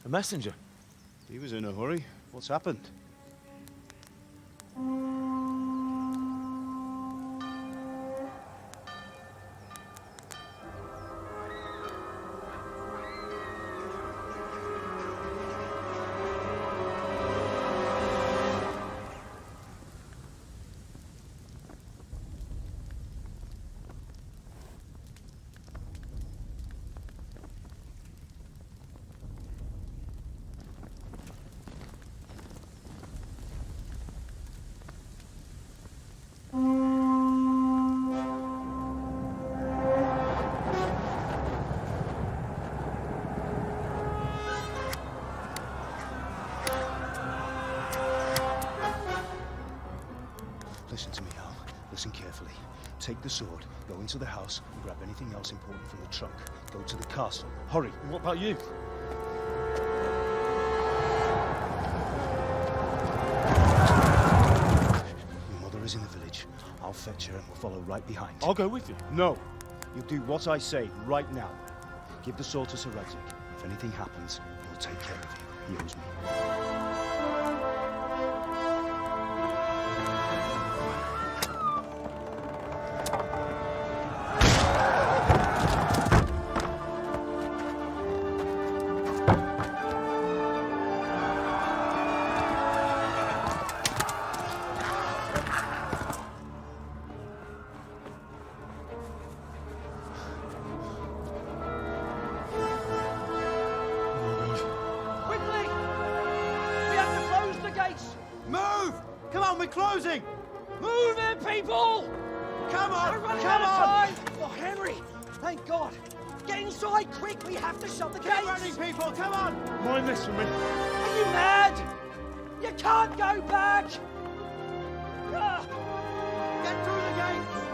A messenger? He was in a hurry. What's happened? Listen to me, Al. Listen carefully. Take the sword, go into the house, and grab anything else important from the trunk. Go to the castle. Hurry! And what about you? Your mother is in the village. I'll fetch her and we'll follow right behind. I'll go with you. No! You'll do what I say right now. Give the sword to Sir Isaac. If anything happens, he'll take care of you. He owes me. Move! Come on, we're closing! Move it, people! Come on! We're running Come out of on! time! Oh, Henry! Thank God! Get inside, quick! We have to shut the Keep gates! running, people! Come on! Mind this for me. Are you mad? You can't go back! Ah. Get through the gates!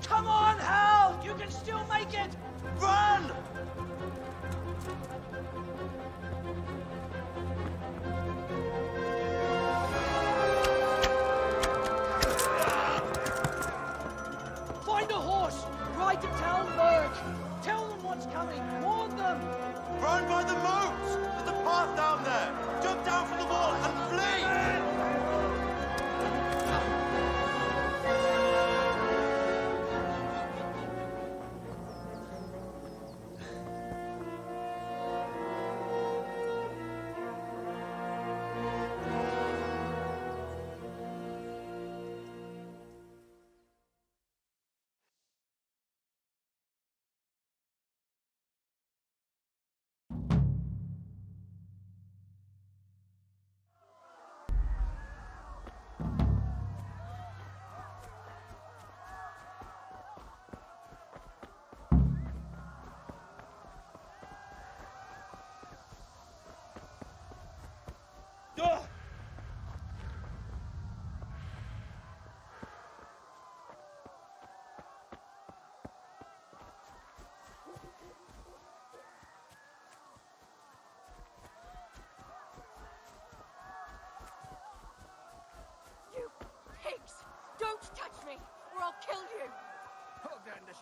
Come on, Hal! You can still make it! Run! Find a horse! Ride to town, Merc! Tell them what's coming! Warn them! Run by the moat! There's a path down there! Jump down from the wall and flee!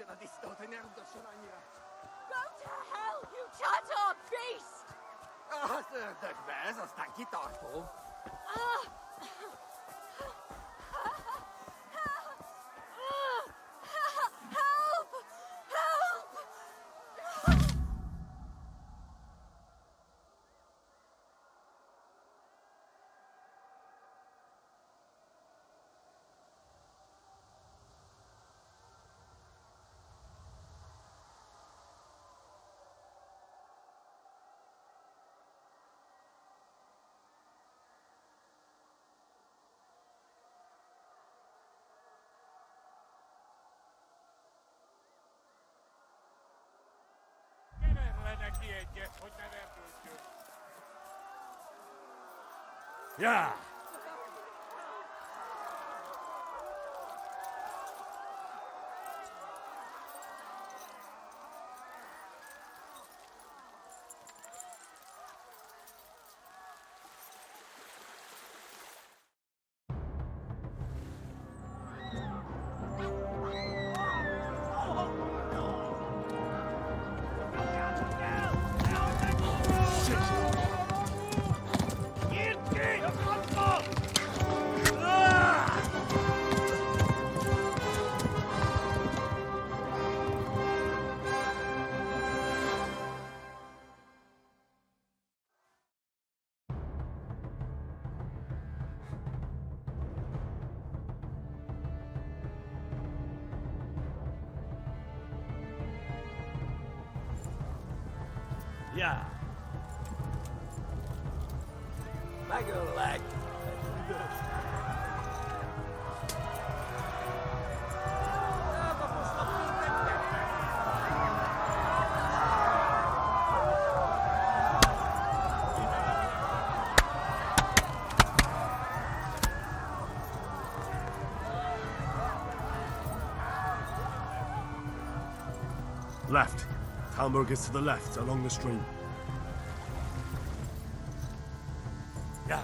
Go to hell, you charter beast! Help! Help! Neki egyet, hogy ne verdültjön. Yeah. Yeah. Megöllek! Left. Talmberg is to the left, along the stream. Yeah.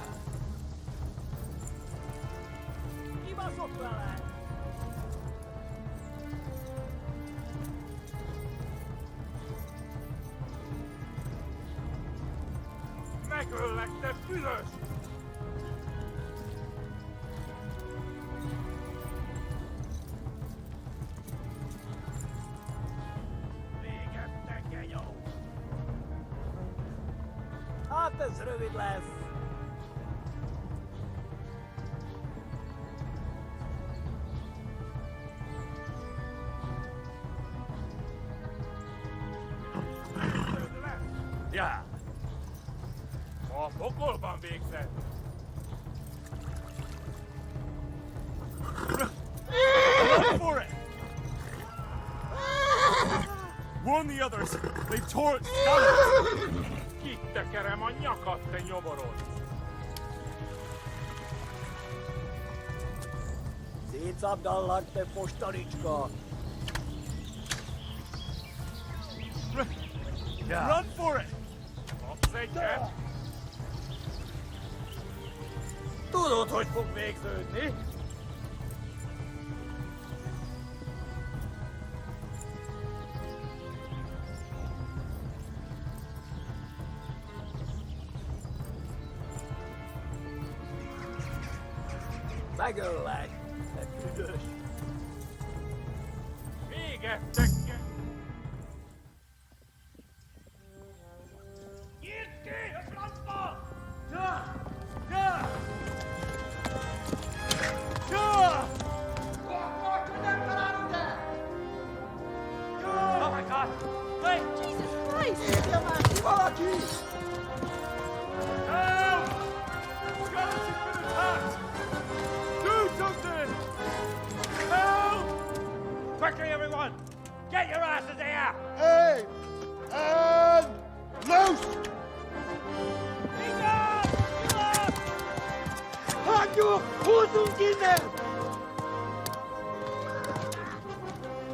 Kibaszott vele! Megöllek, te büdös! Végettek, genyó! Hát ez rövid lesz! Yeah. A pokolban végzett! Run for it! Warn the others. They've tore it down. Kittekerem a nyakat, te nyoborod! Szétszabdallak, te postalicska! Yeah. Run for it! Kapsz egyet? Tudod, hogy fog végződni? Megöllek, te büdös! Végettek, Nyitd ki a francba! Oh my God! Wait! Jesus Christ! Valaki! Help! Skeleton's been attacked! Do something! Help! Quickly, everyone! Get your asses here! Hey! And loose! Hagyjuk! Húzzunk innen!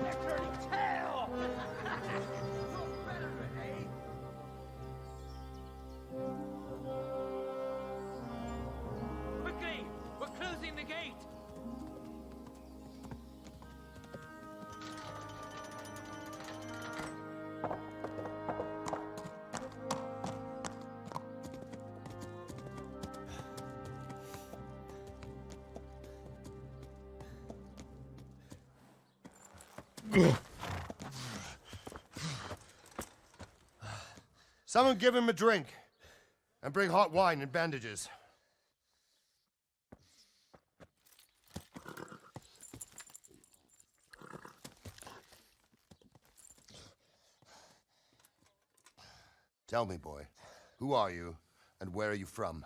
They're turning tail! Quickly! We're closing the gate! Someone give him a drink. And bring hot wine and bandages. Tell me, boy, who are you and where are you from?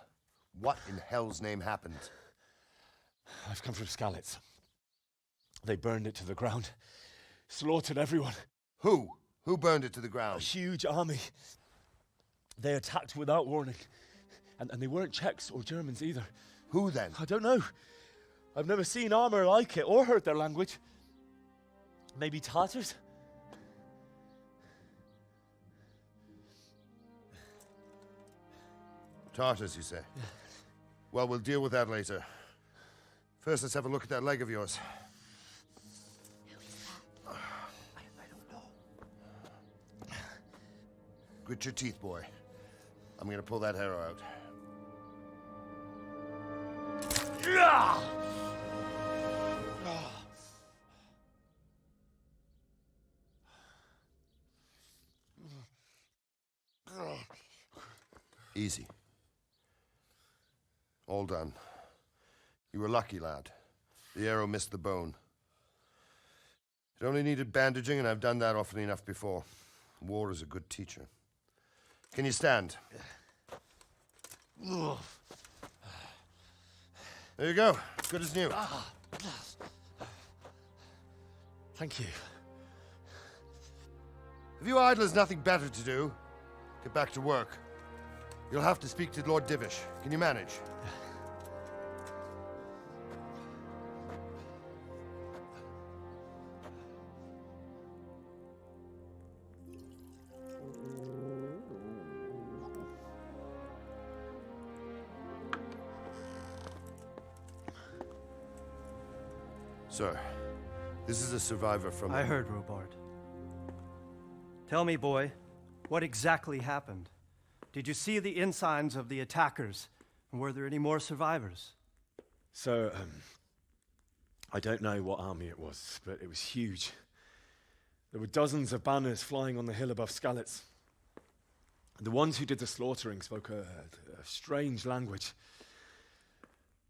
What in hell's name happened? I've come from Skalitz. They burned it to the ground. Slaughtered everyone. Who? Who burned it to the A ground? huge army. They attacked without warning. And they weren't Czechs or Germans either. Who then? I don't know. I've never seen armor like it or heard their language. Maybe Tatars? Tartars, you say? Yeah. Well, we'll deal with that later. First, let's have a look at that leg of yours. I don't know. Grit your teeth, boy. I'm gonna pull that arrow out. Easy. All done. You were lucky, lad. The arrow missed the bone. It only needed bandaging, and I've done that often enough before. War is a good teacher. Can you stand? There you go. Good as new. Thank you. Have you idlers nothing better to do? Get back to work. You'll have to speak to Lord Divish. Can you manage? Sir, this is a survivor from... I heard, Robard. Tell me, boy, what exactly happened? Did you see the ensigns of the attackers? And were there any more survivors? So, I don't know what army it was, but it was huge. There were dozens of banners flying on the hill above Skalitz. The ones who did the slaughtering spoke a strange language.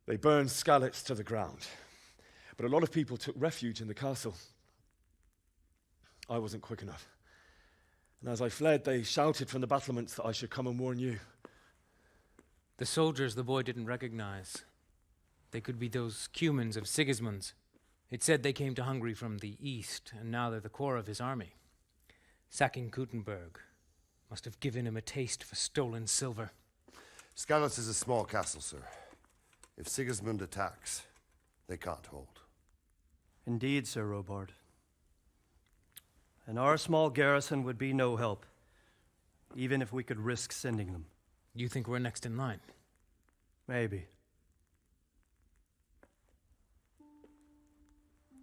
They burned Skalitz to the ground. But a lot of people took refuge in the castle. I wasn't quick enough. And as I fled, they shouted from the battlements that I should come and warn you. The soldiers the boy didn't recognize. They could be those Cumans of Sigismund's. It said they came to Hungary from the east, and now they're the core of his army. Sacking Kuttenberg must have given him a taste for stolen silver. Skalitz is a small castle, sir. If Sigismund attacks, they can't hold. Indeed, Sir Robard. And our small garrison would be no help, even if we could risk sending them. You think we're next in line? Maybe.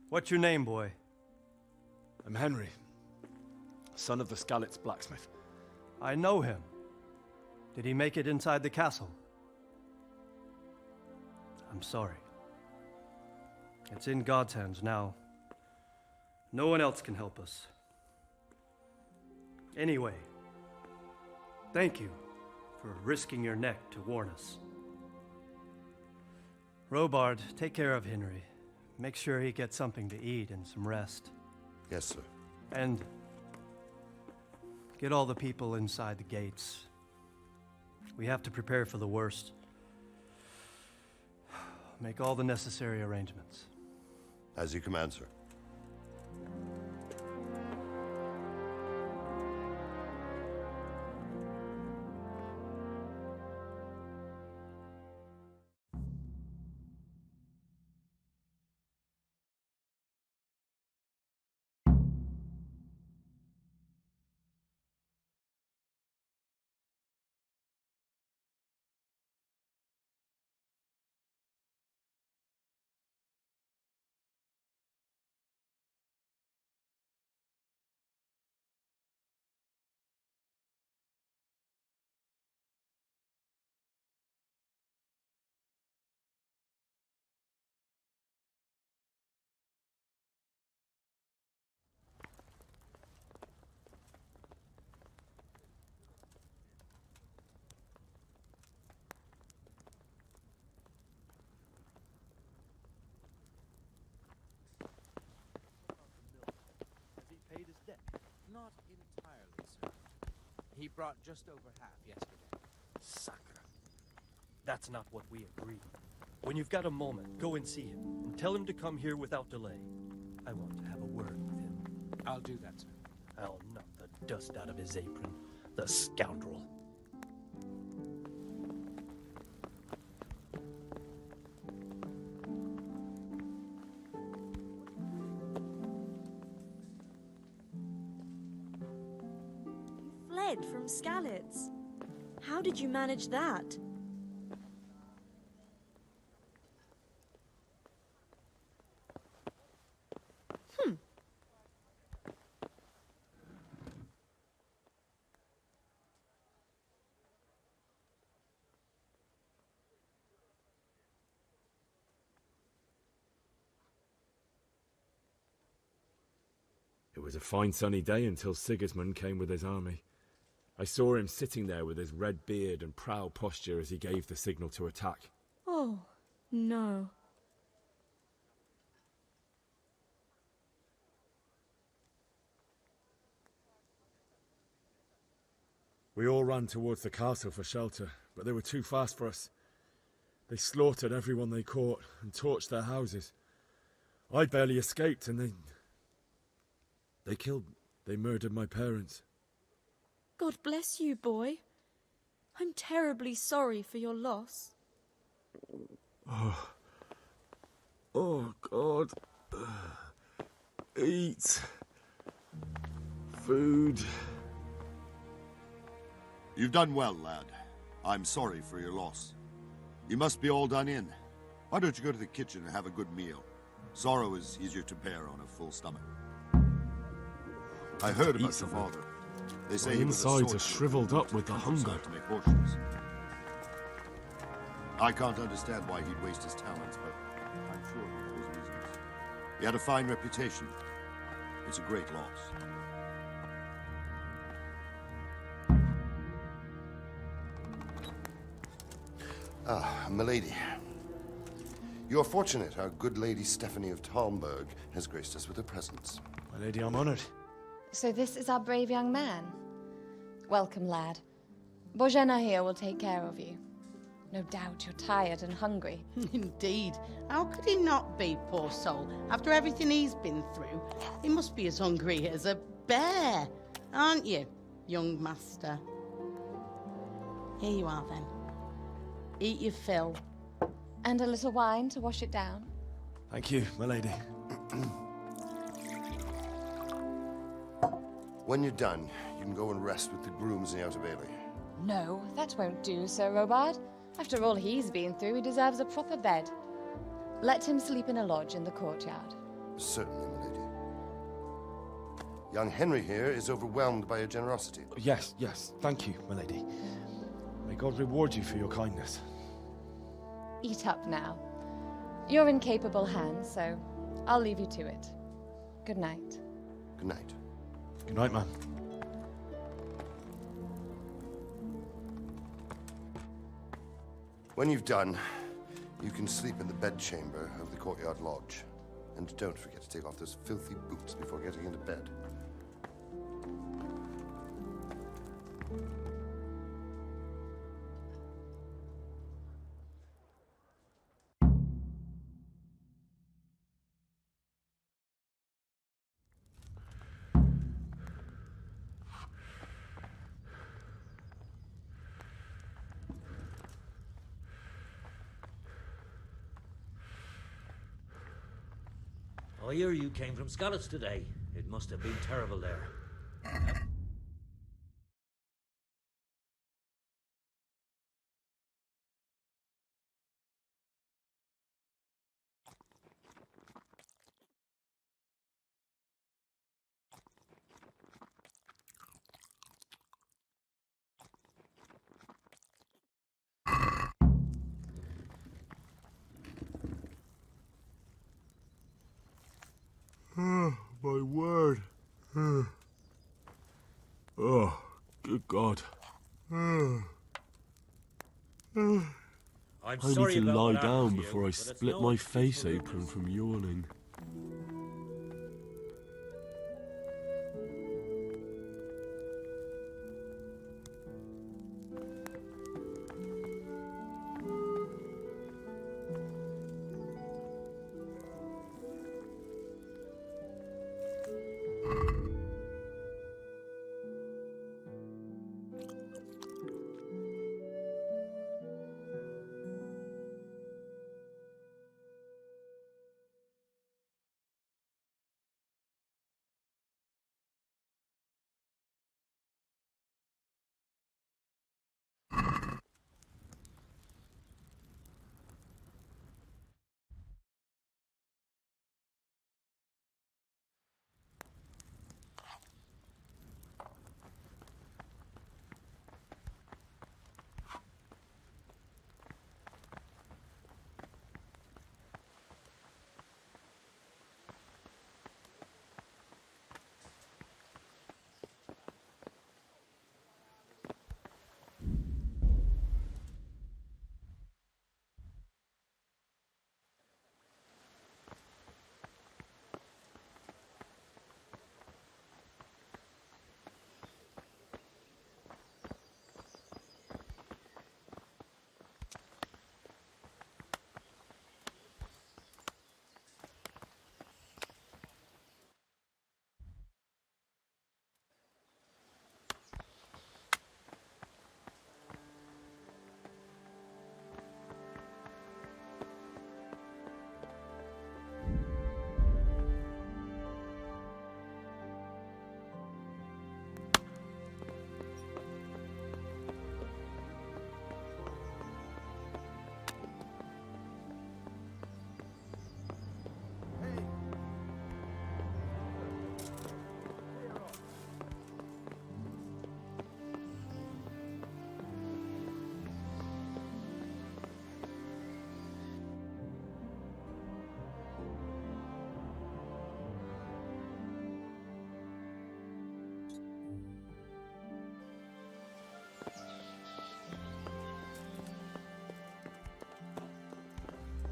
What's your name, boy? I'm Henry, son of the Skalitz blacksmith. I know him. Did he make it inside the castle? I'm sorry. It's in God's hands now. No one else can help us. Anyway, thank you for risking your neck to warn us. Robard, take care of Henry. Make sure he gets something to eat and some rest. Yes, sir. And get all the people inside the gates. We have to prepare for the worst. Make all the necessary arrangements. As you command, sir. He brought just over half yesterday. Sucker. That's not what we agreed. When you've got a moment, go and see him, and tell him to come here without delay. I want to have a word with him. I'll do that, sir. I'll knock the dust out of his apron, the scoundrel. You fled from Skalitz. How did you manage that? It was a fine sunny day until Sigismund came with his army. I saw him sitting there with his red beard and proud posture as he gave the signal to attack. Oh, no. We all ran towards the castle for shelter, but they were too fast for us. They slaughtered everyone they caught and torched their houses. I barely escaped, and they murdered my parents. God bless you, boy. I'm terribly sorry for your loss. Oh, God. Eat. Food. You've done well, lad. I'm sorry for your loss. You must be all done in. Why don't you go to the kitchen and have a good meal? Sorrow is easier to bear on a full stomach. I heard about your father. They say he was a insides swordsman. are shriveled up with the Taught hunger. himself to make horseshoes. I can't understand why he'd waste his talents, but I'm sure he had his reasons. He had a fine reputation. It's a great loss. Ah, milady. You're fortunate our good lady Stephanie of Talmberg has graced us with her presence. My lady, I'm honored. So this is our brave young man. Welcome, lad. Bozhena here will take care of you. No doubt you're tired and hungry. Indeed. How could he not be, poor soul? After everything he's been through, he must be as hungry as a bear. Aren't you, young master? Here you are, then. Eat your fill. And a little wine to wash it down. Thank you, my lady. When you're done, you can go and rest with the grooms in the Outer Bailey. No, that won't do, Sir Robard. After all he's been through, he deserves a proper bed. Let him sleep in a lodge in the courtyard. Certainly, milady. Young Henry here is overwhelmed by your generosity. Yes, thank you, my lady. May God reward you for your kindness. Eat up now. You're in capable hands, so I'll leave you to it. Good night. Good night. Good night, man. When you've done, you can sleep in the bedchamber of the courtyard lodge. And don't forget to take off those filthy boots before getting into bed. I hear you came from Skalitz today. It must have been terrible there. My word. Oh, good God. I'm I sorry need to about lie what happened down to you, before I but it's split no my excuse face for open rudeness. from yawning.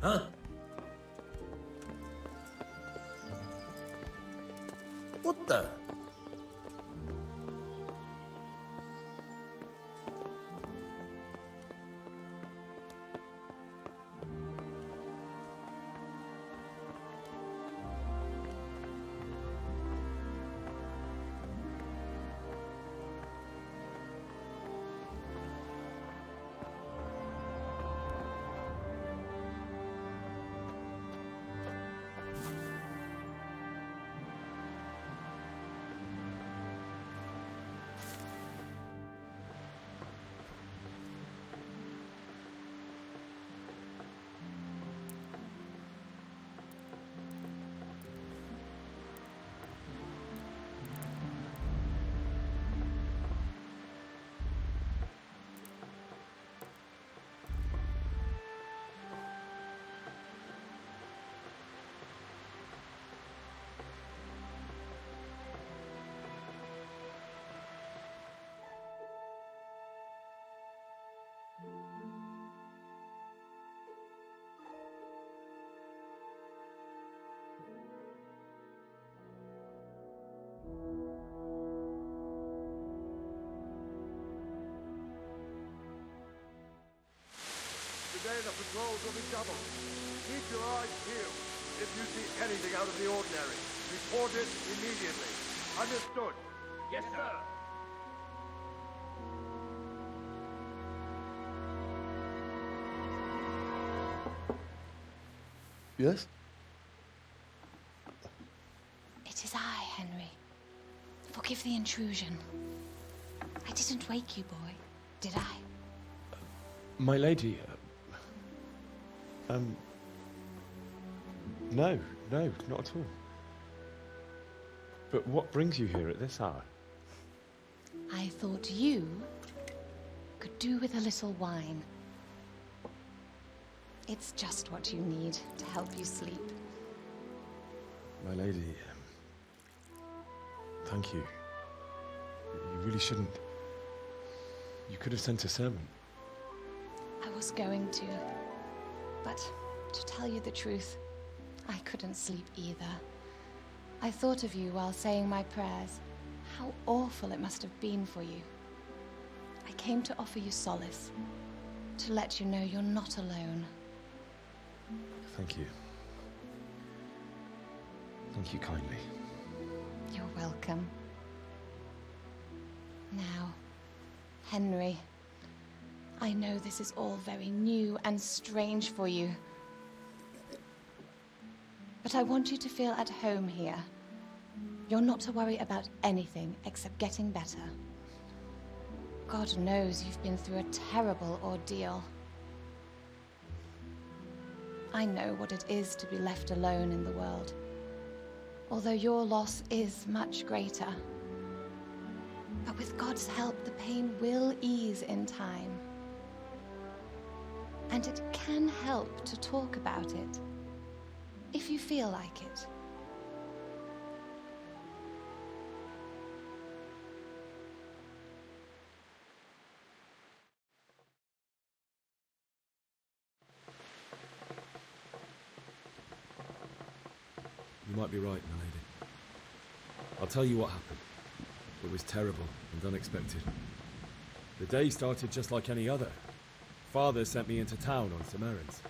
Huh? What the? Today the patrols will be doubled. Keep your eyes peeled. If you see anything out of the ordinary, report it immediately. Understood? Yes, sir. Yes? It is I, Henry. Forgive the intrusion. I didn't wake you, boy, did I? My lady, no, not at all. But what brings you here at this hour? I thought you could do with a little wine. It's just what you need to help you sleep. My lady, thank you. You really shouldn't. You could have sent a servant. I was going to, but to tell you the truth, I couldn't sleep either. I thought of you while saying my prayers. How awful it must have been for you. I came to offer you solace, to let you know you're not alone. Thank you. Thank you kindly. You're welcome. Now, Henry, I know this is all very new and strange for you. But I want you to feel at home here. You're not to worry about anything except getting better. God knows you've been through a terrible ordeal. I know what it is to be left alone in the world, although your loss is much greater. But with God's help, the pain will ease in time. And it can help to talk about it, if you feel like it. You might be right, my lady. I'll tell you what happened. It was terrible and unexpected. The day started just like any other. Father sent me into town on some errands.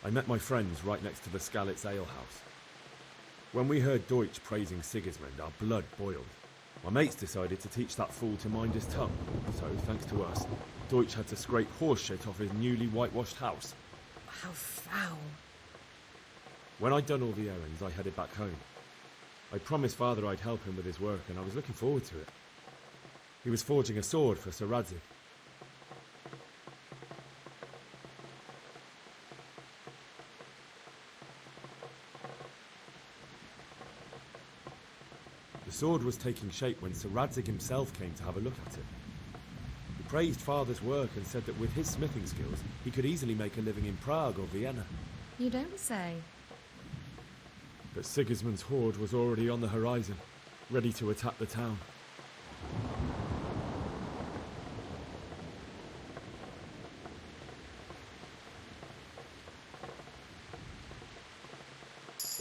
I met my friends right next to the Skalitz ale house. When we heard Deutsch praising Sigismund, our blood boiled. My mates decided to teach that fool to mind his tongue, so thanks to us, Deutsch had to scrape horse shit off his newly whitewashed house. How foul. When I'd done all the errands, I headed back home. I promised Father I'd help him with his work, and I was looking forward to it. He was forging a sword for Sir Radzig. The sword was taking shape when Sir Radzig himself came to have a look at it. He praised Father's work and said that with his smithing skills, he could easily make a living in Prague or Vienna. You don't say. But Sigismund's horde was already on the horizon. ready to attack the town.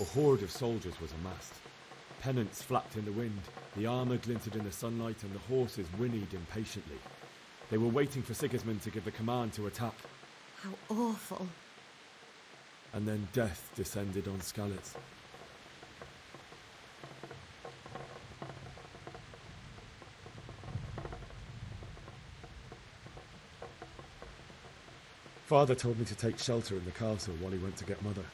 A horde of soldiers was amassed. Pennants flapped in the wind, the armour glinted in the sunlight, and the horses whinnied impatiently. They were waiting for Sigismund to give the command to attack. How awful. And then death descended on Skalitz. Father told me to take shelter in the castle while he went to get Mother.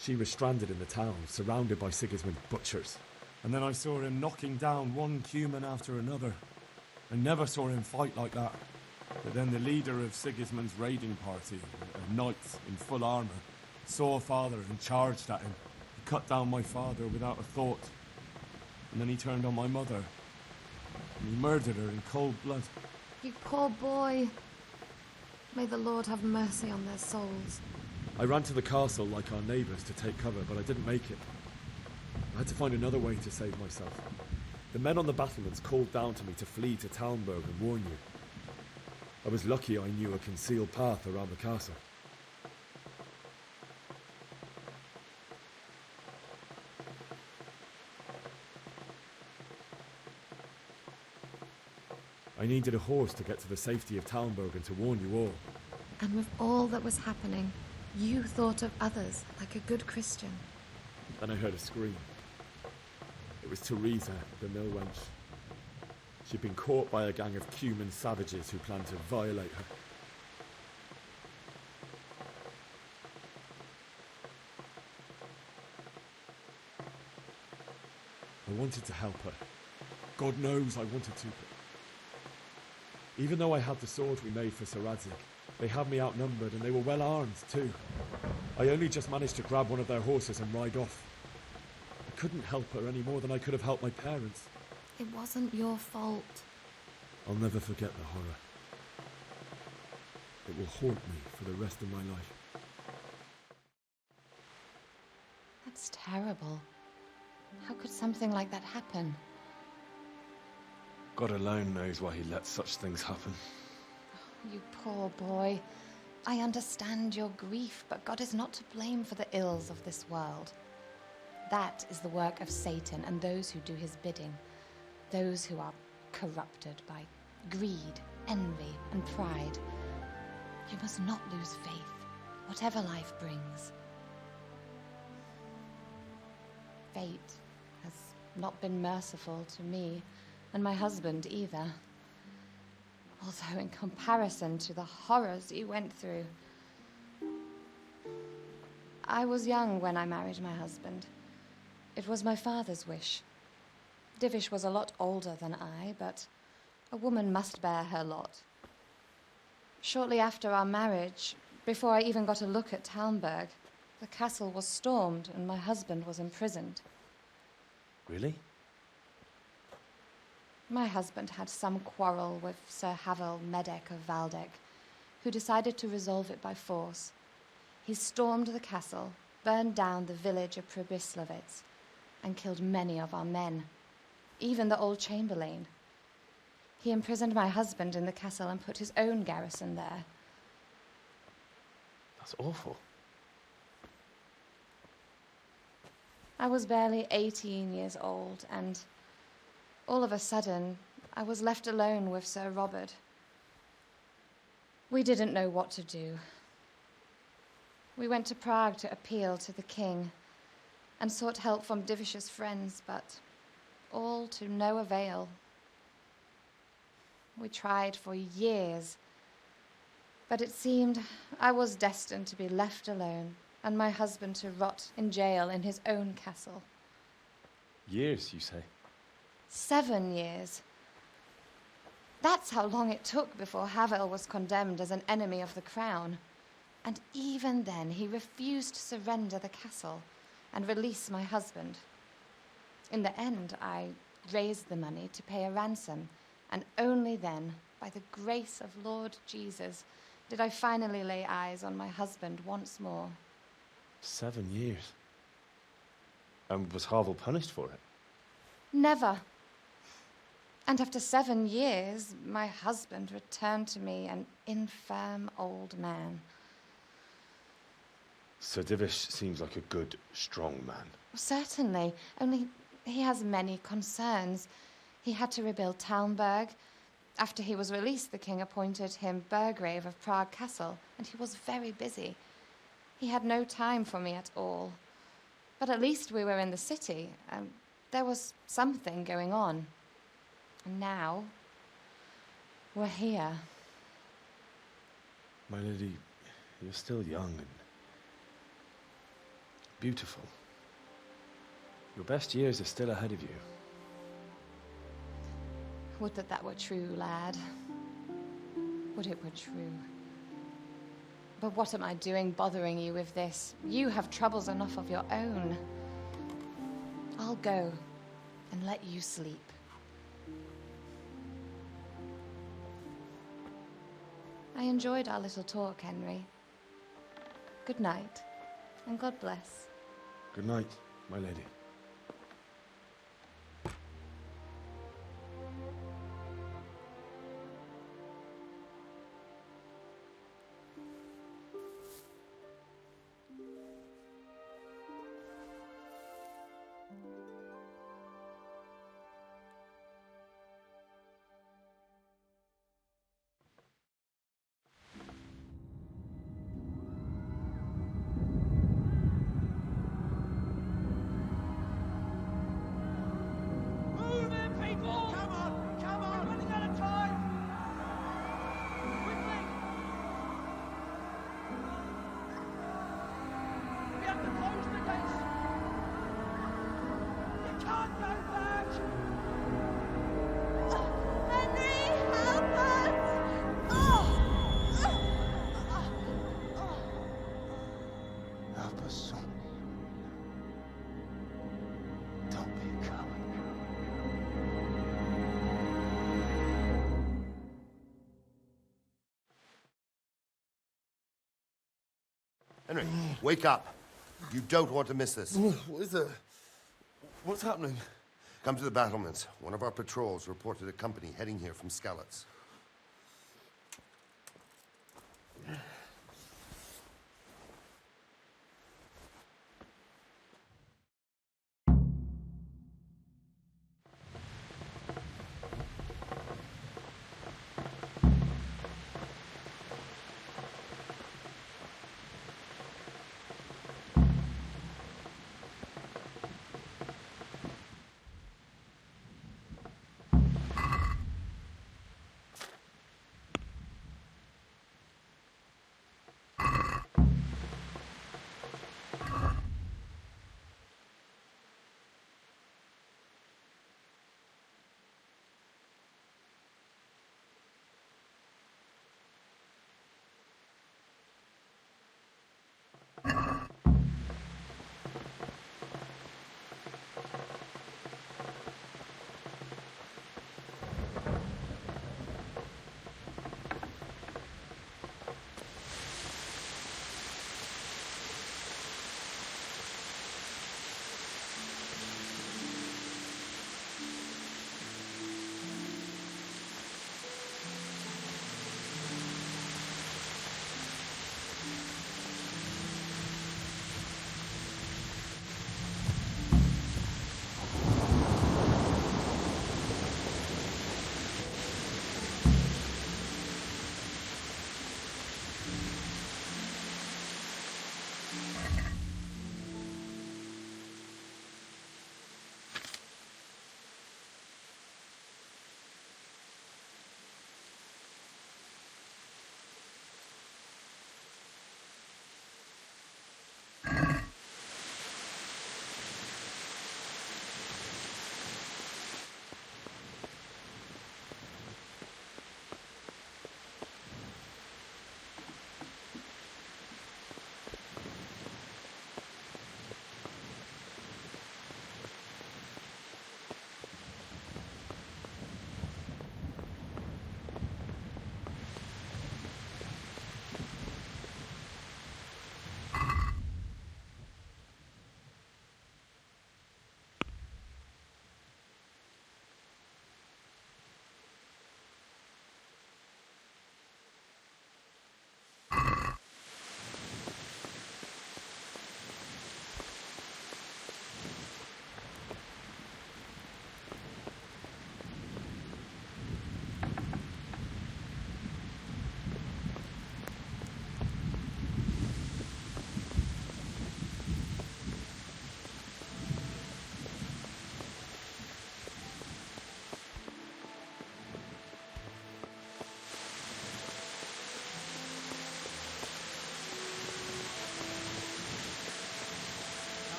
She was stranded in the town, surrounded by Sigismund's butchers. And then I saw him knocking down one human after another. I never saw him fight like that. But then the leader of Sigismund's raiding party, a knight in full armour, saw Father and charged at him. He cut down my father without a thought. And then he turned on my mother. And he murdered her in cold blood. You poor boy. May the Lord have mercy on their souls. I ran to the castle like our neighbours to take cover, but I didn't make it. I had to find another way to save myself. The men on the battlements called down to me to flee to Talmberg and warn you. I was lucky I knew a concealed path around the castle. I needed a horse to get to the safety of Talmberg and to warn you all. And with all that was happening, you thought of others like a good Christian. Then I heard a scream. It was Teresa, the mill wench. She'd been caught by a gang of Cuman savages who planned to violate her. I wanted to help her. God knows I wanted to. Even though I had the sword we made for Sir Radzig, they had me outnumbered and they were well armed too. I only just managed to grab one of their horses and ride off. I couldn't help her any more than I could have helped my parents. It wasn't your fault. I'll never forget the horror. It will haunt me for the rest of my life. That's terrible. How could something like that happen? God alone knows why he lets such things happen. You poor boy. I understand your grief, but God is not to blame for the ills of this world. That is the work of Satan and those who do his bidding. Those who are corrupted by greed, envy, and pride. You must not lose faith, whatever life brings. Fate has not been merciful to me, and my husband either. Although in comparison to the horrors you went through. I was young when I married my husband. It was my father's wish. Divish was a lot older than I, but a woman must bear her lot. Shortly after our marriage, before I even got a look at Talmberg, the castle was stormed and my husband was imprisoned. Really? My husband had some quarrel with Sir Havel Medek of Valdek, who decided to resolve it by force. He stormed the castle, burned down the village of Pribyslavitz, and killed many of our men, even the old chamberlain. He imprisoned my husband in the castle and put his own garrison there. That's awful. I was barely 18 years old, and all of a sudden, I was left alone with Sir Robert. We didn't know what to do. We went to Prague to appeal to the king and sought help from Divish's friends, but all to no avail. We tried for years, but it seemed I was destined to be left alone and my husband to rot in jail in his own castle. Years, you say? 7 years. That's how long it took before Havel was condemned as an enemy of the crown. And even then, he refused to surrender the castle and release my husband. In the end, I raised the money to pay a ransom, and only then, by the grace of Lord Jesus, did I finally lay eyes on my husband once more. 7 years? And was Havel punished for it? Never. And after 7 years, my husband returned to me an infirm old man. Sir Divish seems like a good, strong man. Certainly, only he has many concerns. He had to rebuild Talmberg. After he was released, the king appointed him Burgrave of Prague Castle, and he was very busy. He had no time for me at all. But at least we were in the city, and there was something going on. And now, we're here. My lady, you're still young and beautiful. Your best years are still ahead of you. Would that were true, lad. Would it were true. But what am I doing bothering you with this? You have troubles enough of your own. I'll go and let you sleep. I enjoyed our little talk, Henry. Good night, and God bless. Good night, my lady. Henry, wake up. You don't want to miss this. What is it? What's happening? Come to the battlements. One of our patrols reported a company heading here from Skalitz.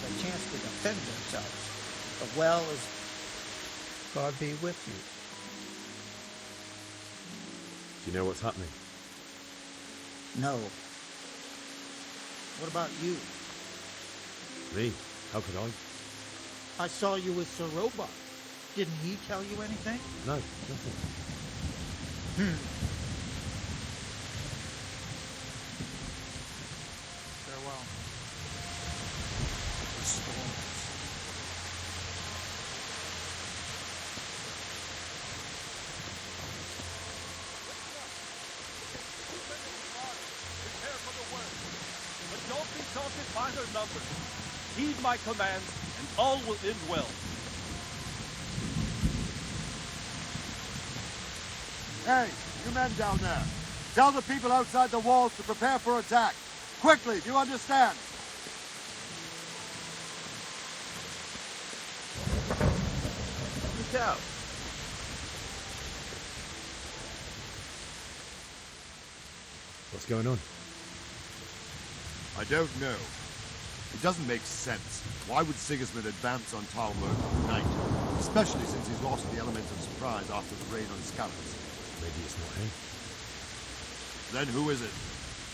a chance to defend themselves, as well as God be with you. Do you know what's happening? No. What about you? Me? How could I? I saw you with Sir Robot. Didn't he tell you anything? No, nothing. Farewell. The storms. But don't be daunted by their numbers. Heed my commands, and all will end well. Hey, you men down there. Tell the people outside the walls to prepare for attack. Quickly, do you understand? Look out. What's going on? I don't know. It doesn't make sense. Why would Sigismund advance on Talmud tonight? Especially since he's lost the element of surprise after the raid on Skalitz. Maybe it's not him. Then who is it?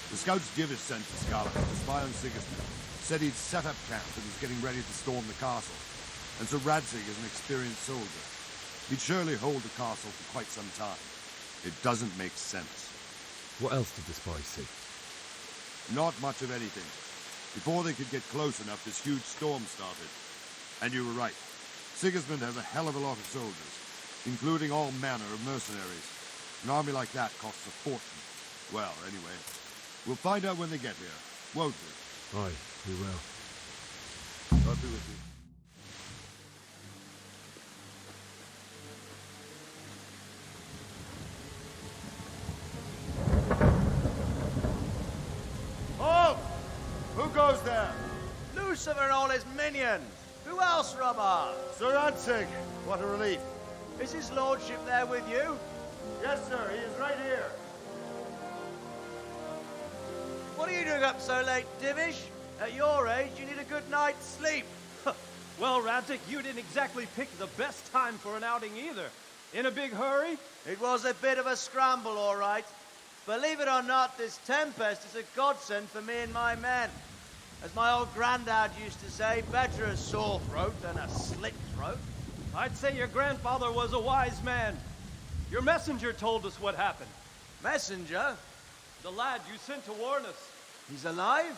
The scouts Divish sent to Skalitz to spy on Sigismund. Said he'd set up camp and was getting ready to storm the castle. And Sir Radzig is an experienced soldier. He'd surely hold the castle for quite some time. It doesn't make sense. What else did the spies see? Not much of anything. Before they could get close enough, this huge storm started. And you were right. Sigismund has a hell of a lot of soldiers, including all manner of mercenaries. An army like that costs a fortune. Well, anyway, we'll find out when they get here, won't we? Aye, we will. God be with you. Halt! Who goes there? Lucifer and all his minions. Who else, Robert? Sir Radzig. What a relief. Is his lordship there with you? Yes, sir. He is right here. What are you doing up so late, Divish? At your age, you need a good night's sleep. Well, Radzig, you didn't exactly pick the best time for an outing either. In a big hurry? It was a bit of a scramble, all right. Believe it or not, this tempest is a godsend for me and my men. As my old granddad used to say, better a sore throat than a slit throat. I'd say your grandfather was a wise man. Your messenger told us what happened. Messenger? The lad you sent to warn us. He's alive?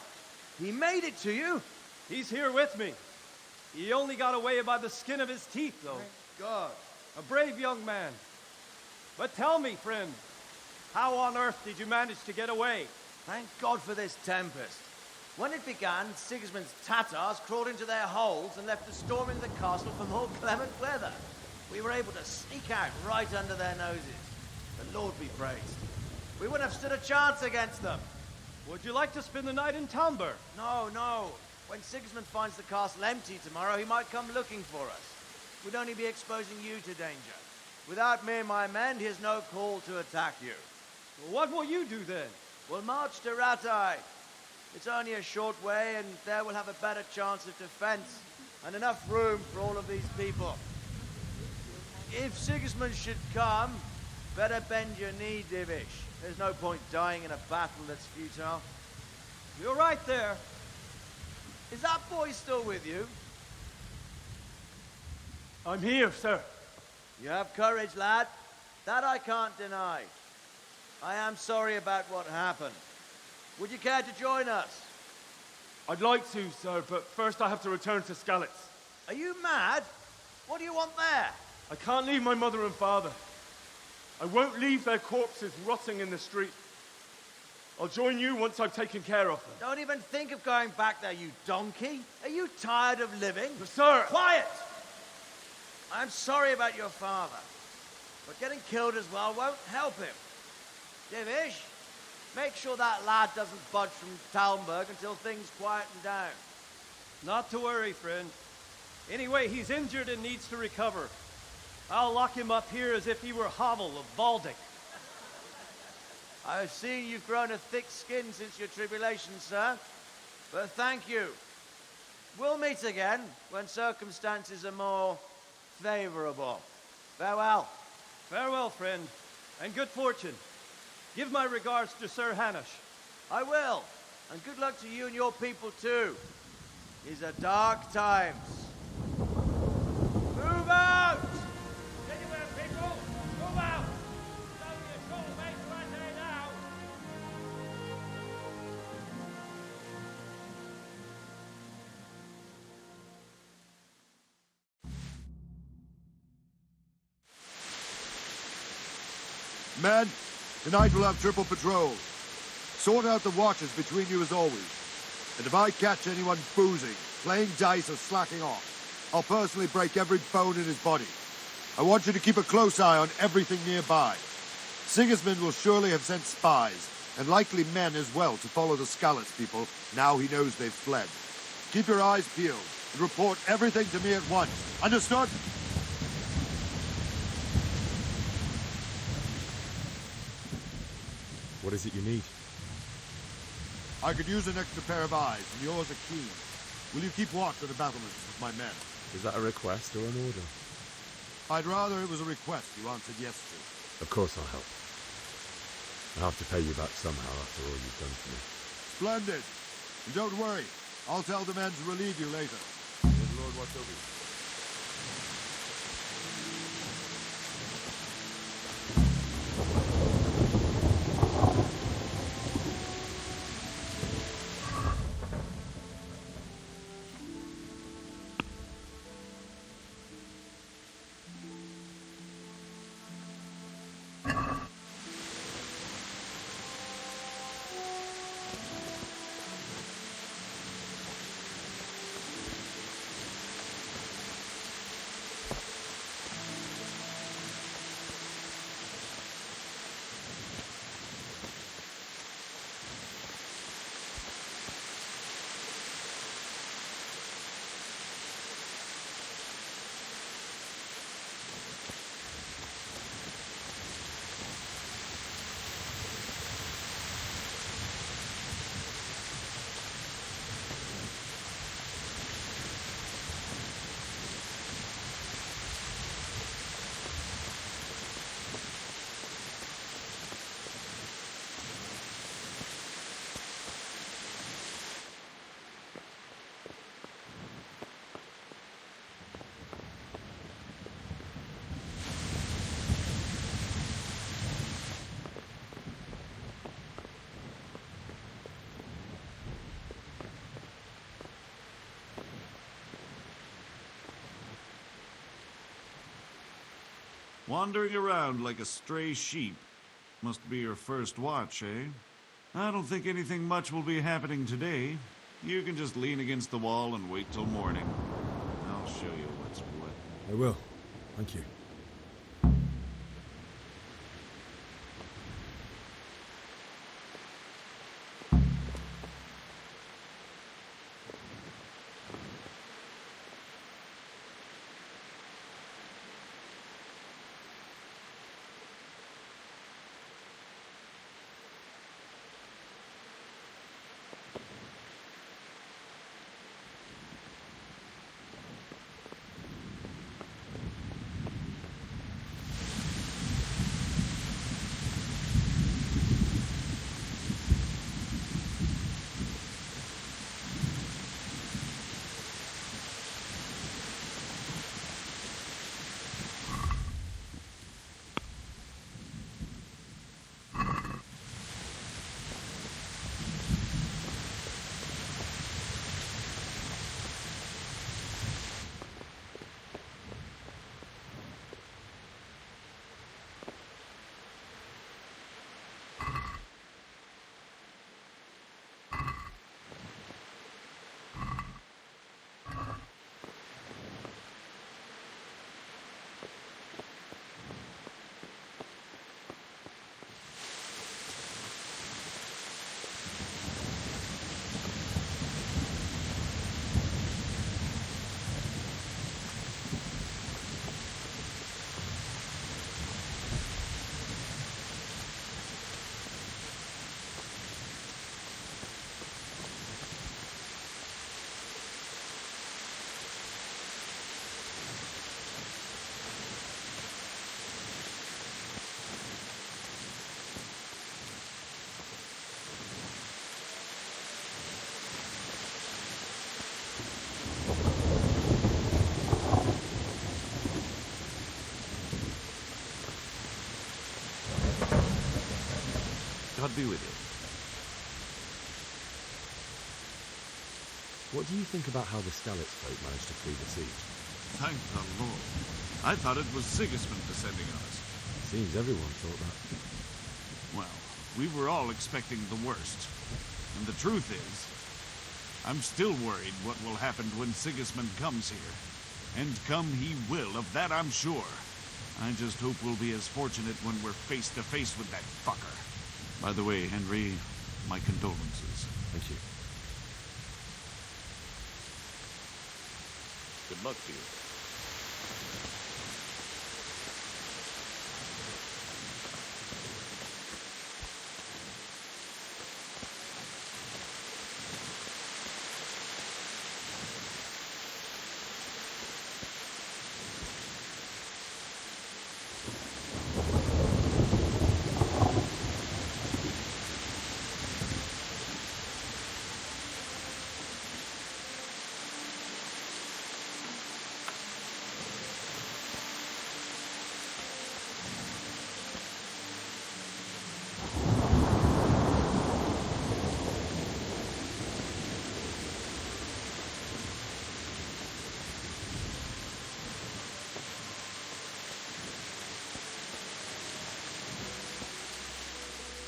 He made it to you? He's here with me. He only got away by the skin of his teeth, though. Thank God. A brave young man. But tell me, friend, how on earth did you manage to get away? Thank God for this tempest. When it began, Sigismund's Tatars crawled into their holes and left us storming the castle for more clement weather. We were able to sneak out right under their noses. The Lord be praised. We wouldn't have stood a chance against them. Would you like to spend the night in Talmberg? No, no. When Sigismund finds the castle empty tomorrow, he might come looking for us. We'd only be exposing you to danger. Without me and my men, he has no call to attack you. Well, what will you do then? We'll march to Rattay. It's only a short way, and there we'll have a better chance of defense and enough room for all of these people. If Sigismund should come, better bend your knee, Divish. There's no point dying in a battle that's futile. You're right there. Is that boy still with you? I'm here, sir. You have courage, lad. That I can't deny. I am sorry about what happened. Would you care to join us? I'd like to, sir, but first I have to return to Skalitz. Are you mad? What do you want there? I can't leave my mother and father. I won't leave their corpses rotting in the street. I'll join you once I've taken care of them. Don't even think of going back there, you donkey. Are you tired of living? But sir! Quiet! I'm sorry about your father, but getting killed as well won't help him. Divish, make sure that lad doesn't budge from Talmberg until things quieten down. Not to worry, friend. Anyway, he's injured and needs to recover. I'll lock him up here as if he were Havel of Baldic. I've seen you've grown a thick skin since your tribulation, sir. But thank you. We'll meet again when circumstances are more favorable. Farewell. Farewell, friend, and good fortune. Give my regards to Sir Hanush. I will, and good luck to you and your people too. These are dark times. Move out! Anywhere, people! Move out! It's only a short way to Rattay now! Men, tonight we'll have triple patrol. Sort out the watches between you as always. And if I catch anyone boozing, playing dice or slacking off, I'll personally break every bone in his body. I want you to keep a close eye on everything nearby. Sigismund will surely have sent spies, and likely men as well, to follow the Skalitz people now he knows they've fled. Keep your eyes peeled, and report everything to me at once. Understood? What is it you need? I could use an extra pair of eyes, and yours are keen. Will you keep watch at the battlements with my men? Is that a request or an order? I'd rather it was a request you answered yes to. Of course I'll help. I'll have to pay you back somehow after all you've done for me. Splendid. And don't worry, I'll tell the men to relieve you later. May the Lord watch over you. Wandering around like a stray sheep. Must be your first watch, eh? I don't think anything much will be happening today. You can just lean against the wall and wait till morning. I'll show you what's what. I will. Thank you. God be with you. What do you think about how the Skalitz folk managed to flee the siege? Thank the Lord. I thought it was Sigismund descending on us. Seems everyone thought that. Well, we were all expecting the worst. And the truth is, I'm still worried what will happen when Sigismund comes here. And come he will, of that I'm sure. I just hope we'll be as fortunate when we're face to face with that fucker. By the way, Henry, my condolences. Thank you. Good luck to you.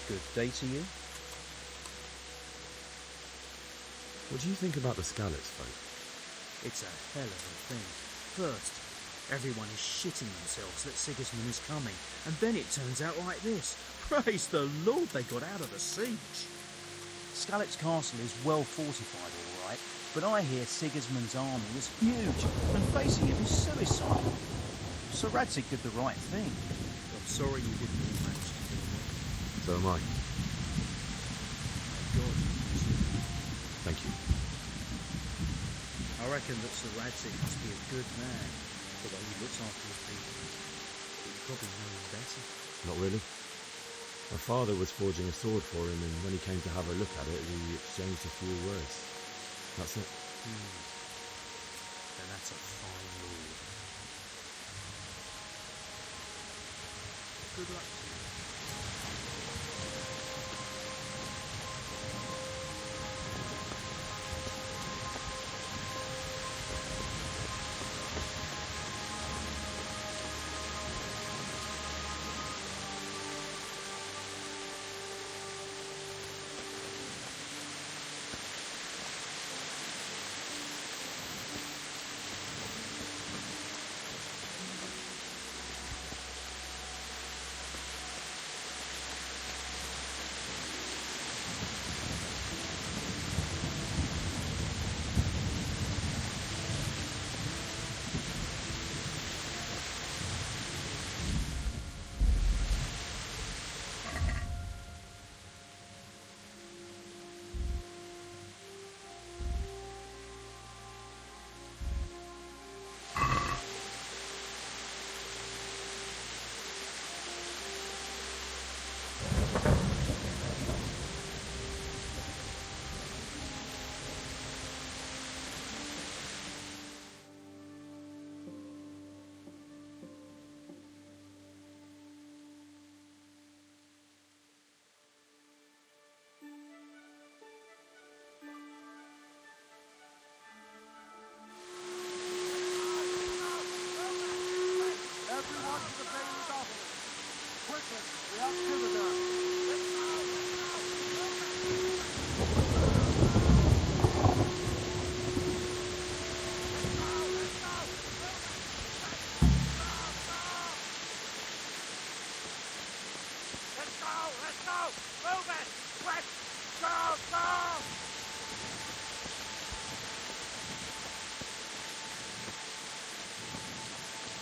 Good day to you. What do you think about the Skalitz folk? It's a hell of a thing. First, everyone is shitting themselves that Sigismund is coming, and then it turns out like this. Praise the Lord they got out of the siege. Skalitz Castle is well fortified, all right, but I hear Sigismund's army was huge, and facing him is suicide. Sir Radzig did the right thing. I'm sorry you didn't all manage to do it. So am I. God, Thank you. I reckon that Sir Radzig must be a good man, the way he looks after his people. But you probably know him better. Not really. My father was forging a sword for him, and when he came to have a look at it, we exchanged a few words. That's it. Then that's a fine lord. Good luck to you.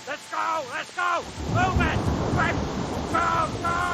Let's go! Let's go! Move it! Quick! Go! Go!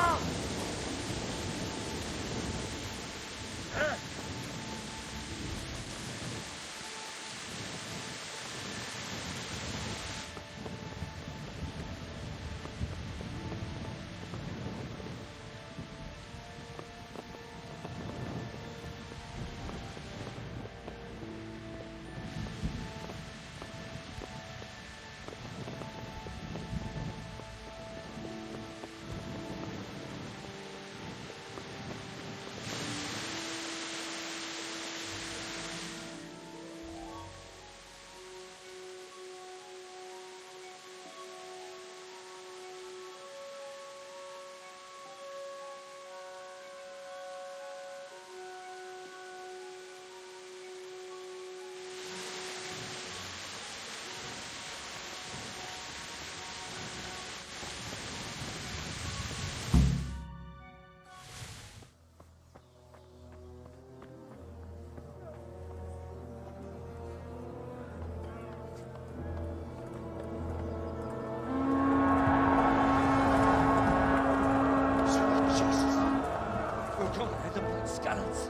Skalitz.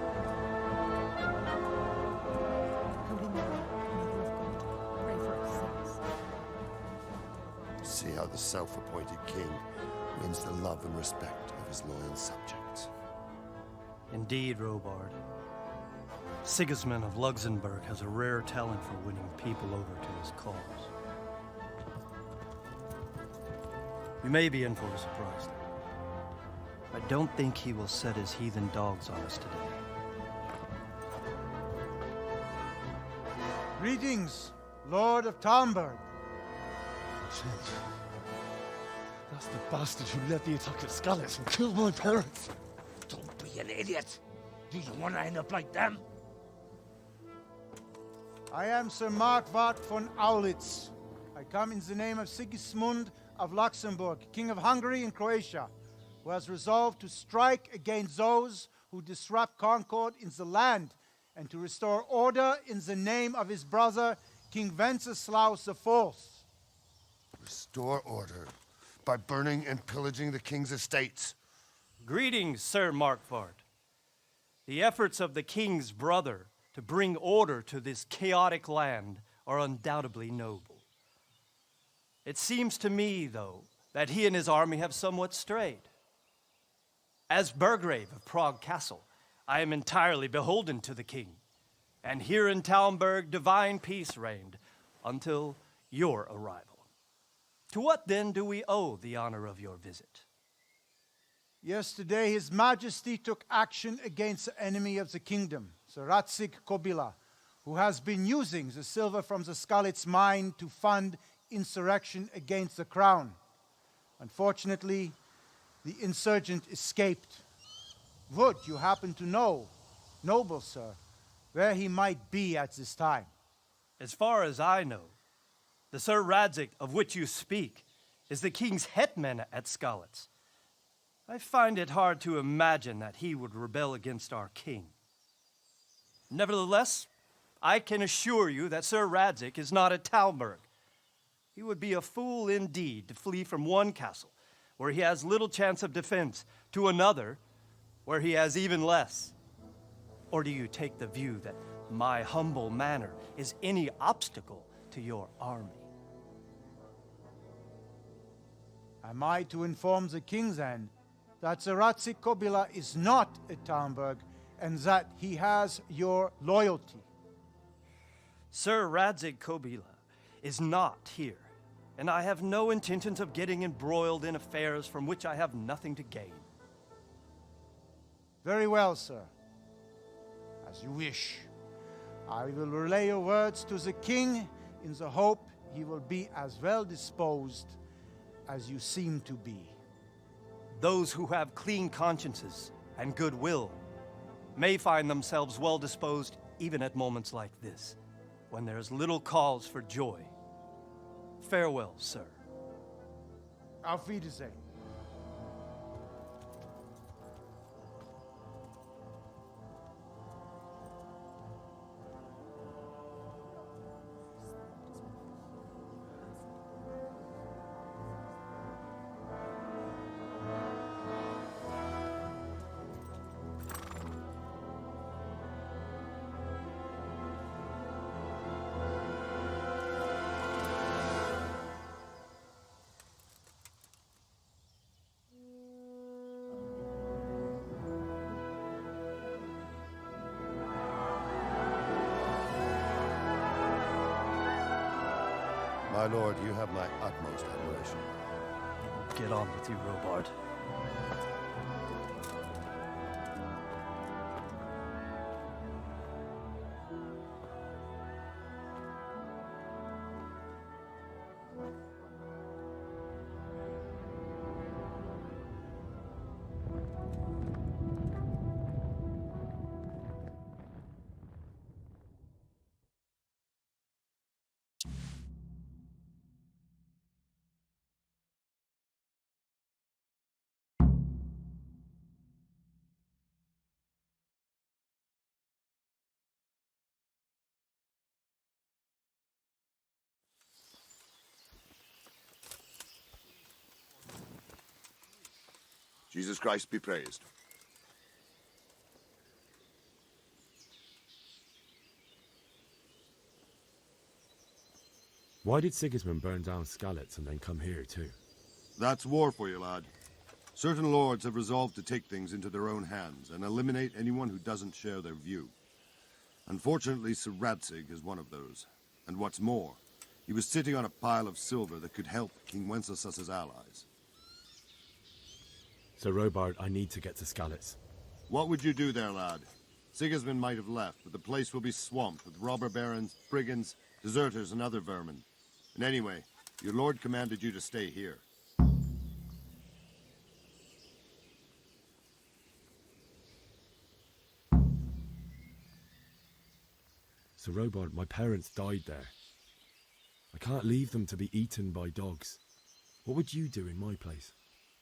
Holy Mary, Mother of God, pray for us sinners. See how the self-appointed king wins the love and respect of his loyal subjects. Indeed, Robard. Sigismund of Luxembourg has a rare talent for winning people over to his cause. You may be in for a surprise, though. I don't think he will set his heathen dogs on us today. Greetings, Lord of Talmberg. That's the bastard who led the attack at Skalitz and killed my parents. Don't be an idiot. Do you want to end up like them? I am Sir Markwart von Aulitz. I come in the name of Sigismund of Luxembourg, King of Hungary and Croatia, who has resolved to strike against those who disrupt concord in the land and to restore order in the name of his brother, King Wenceslaus IV. Restore order by burning and pillaging the king's estates. Greetings, Sir Markwart. The efforts of the king's brother to bring order to this chaotic land are undoubtedly noble. It seems to me, though, that he and his army have somewhat strayed. As Burgrave of Prague Castle, I am entirely beholden to the king, and here in Talmberg divine peace reigned until your arrival. To what then do we owe the honor of your visit? Yesterday, His Majesty took action against the enemy of the kingdom, Sir Radzig Kobyla, who has been using the silver from the Skalitz mine to fund insurrection against the crown. Unfortunately, the insurgent escaped. Would you happen to know, noble sir, where he might be at this time? As far as I know, the Sir Radzig of which you speak is the king's hetman at Skalitz. I find it hard to imagine that he would rebel against our king. Nevertheless, I can assure you that Sir Radzig is not at Talmberg. He would be a fool indeed to flee from one castle where he has little chance of defense to another where he has even less. Or do you take the view that my humble manner is any obstacle to your army? Am I to inform the king then that Sir Radzig Kobyla is not at Talmberg and that he has your loyalty? Sir Radzig Kobyla is not here, and I have no intentions of getting embroiled in affairs from which I have nothing to gain. Very well, sir. As you wish. I will relay your words to the king in the hope he will be as well disposed as you seem to be. Those who have clean consciences and goodwill may find themselves well disposed even at moments like this, when there is little cause for joy. Farewell, sir. Auf Wiedersehen. My lord, you have my utmost admiration. Get on with you, Robard. Jesus Christ be praised. Why did Sigismund burn down Skalitz and then come here too? That's war for you, lad. Certain lords have resolved to take things into their own hands and eliminate anyone who doesn't share their view. Unfortunately, Sir Radzig is one of those. And what's more, he was sitting on a pile of silver that could help King Wenceslas's allies. Sir Robard, I need to get to Skalitz. What would you do there, lad? Sigismund might have left, but the place will be swamped with robber barons, brigands, deserters, and other vermin. And anyway, your lord commanded you to stay here. Sir Robard, my parents died there. I can't leave them to be eaten by dogs. What would you do in my place?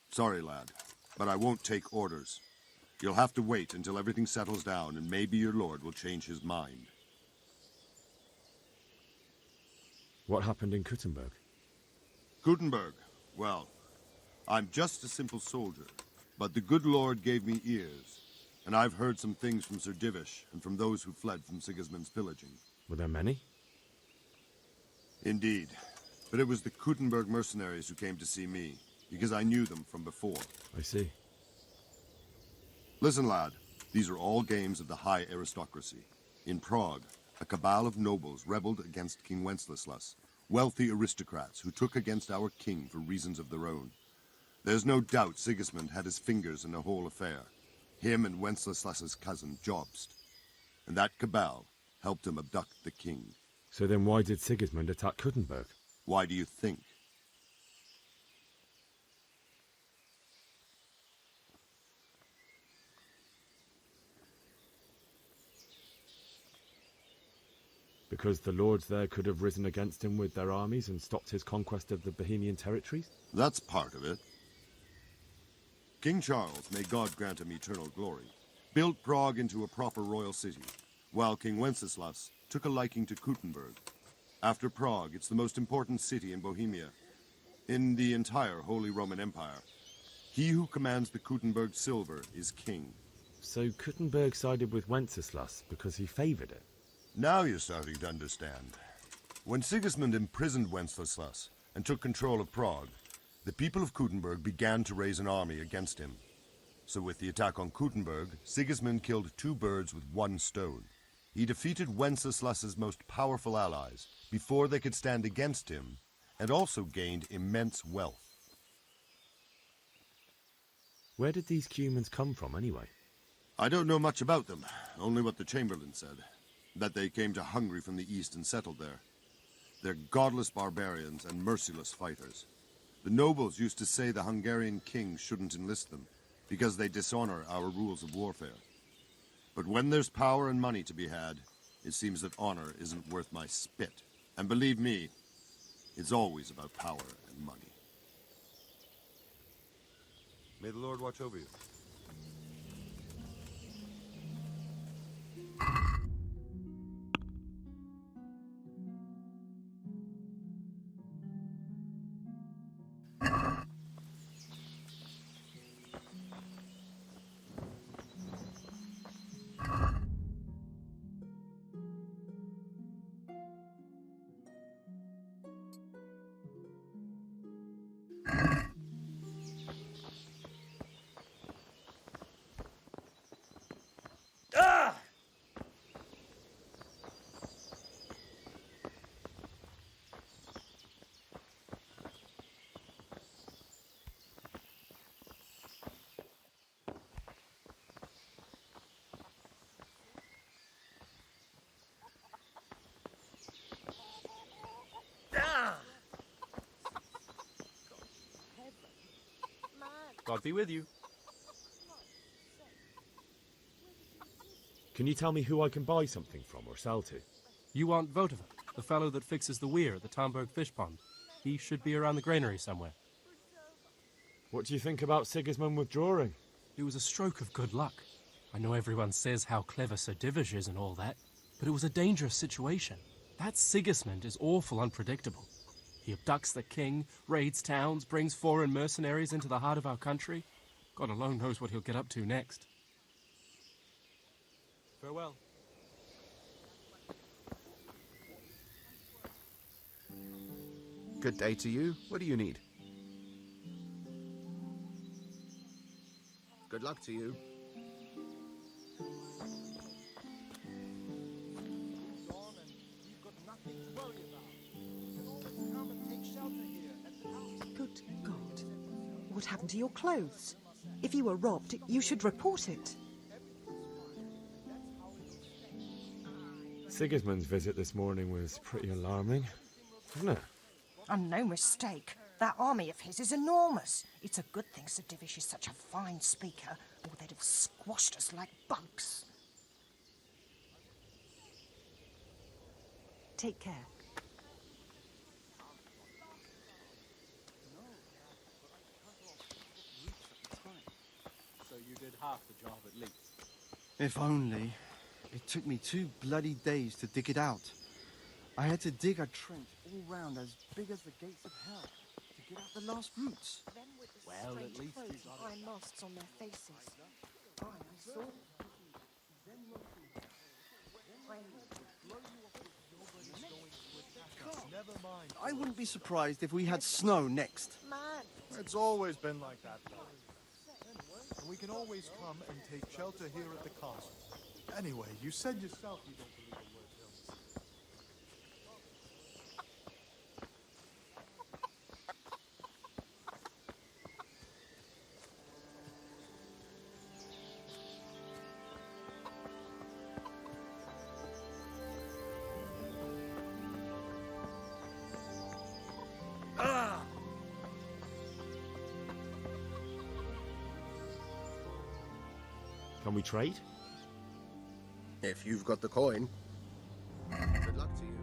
Sorry, lad, but I won't take orders. You'll have to wait until everything settles down, and maybe your lord will change his mind. What happened in Kuttenberg? Gutenberg, well, I'm just a simple soldier, but the good Lord gave me ears, and I've heard some things from Sir Divish and from those who fled from Sigismund's pillaging. Were there many? Indeed, but it was the Kuttenberg mercenaries who came to see me, because I knew them from before. I see. Listen, lad, these are all games of the high aristocracy. In Prague, a cabal of nobles rebelled against King Wenceslas, wealthy aristocrats who took against our king for reasons of their own. There's no doubt Sigismund had his fingers in the whole affair. Him and Wenceslas's cousin, Jobst. And that cabal helped him abduct the king. So then why did Sigismund attack Kuttenberg? Why do you think? Because the lords there could have risen against him with their armies and stopped his conquest of the Bohemian territories? That's part of it. King Charles, may God grant him eternal glory, built Prague into a proper royal city, while King Wenceslas took a liking to Kuttenberg. After Prague, it's the most important city in Bohemia, in the entire Holy Roman Empire. He who commands the Kuttenberg silver is king. So Kuttenberg sided with Wenceslas because he favoured it? Now you're starting to understand. When Sigismund imprisoned Wenceslas and took control of Prague, the people of Kuttenberg began to raise an army against him. So with the attack on Kuttenberg, Sigismund killed two birds with one stone. He defeated Wenceslas's most powerful allies before they could stand against him, and also gained immense wealth. Where did these Cumans come from anyway? I don't know much about them, only what the Chamberlain said. That they came to Hungary from the east and settled there. They're godless barbarians and merciless fighters. The nobles used to say the Hungarian king shouldn't enlist them, because they dishonor our rules of warfare. But when there's power and money to be had, it seems that honor isn't worth my spit. And believe me, it's always about power and money. May the Lord watch over you. God be with you. Can you tell me who I can buy something from or sell to? You want Votovan, the fellow that fixes the weir at the Tamberg fish pond. He should be around the granary somewhere. What do you think about Sigismund withdrawing? It was a stroke of good luck. I know everyone says how clever Sir Divish is and all that, but it was a dangerous situation. That Sigismund is awful unpredictable. He abducts the king, raids towns, brings foreign mercenaries into the heart of our country. God alone knows what he'll get up to next. Farewell. Good day to you. What do you need? Good luck to you. Good God. What happened to your clothes? If you were robbed, you should report it. Sigismund's visit this morning was pretty alarming, wasn't it? And no mistake. That army of his is enormous. It's a good thing Sir Divish is such a fine speaker, or they'd have squashed us like bugs. Take care. So you did half the job at least. If only. It took me 2 bloody days to dig it out. I had to dig a trench all round as big as the gates of hell to get out the last roots. Well, at least you got iron masks on their faces. I saw. I wouldn't be surprised if we had snow next. It's always been like that, though. And we can always come and take shelter here at the castle. Anyway, you said yourself you don't believe a word Hills. Can we trade? If you've got the coin. Good luck to you.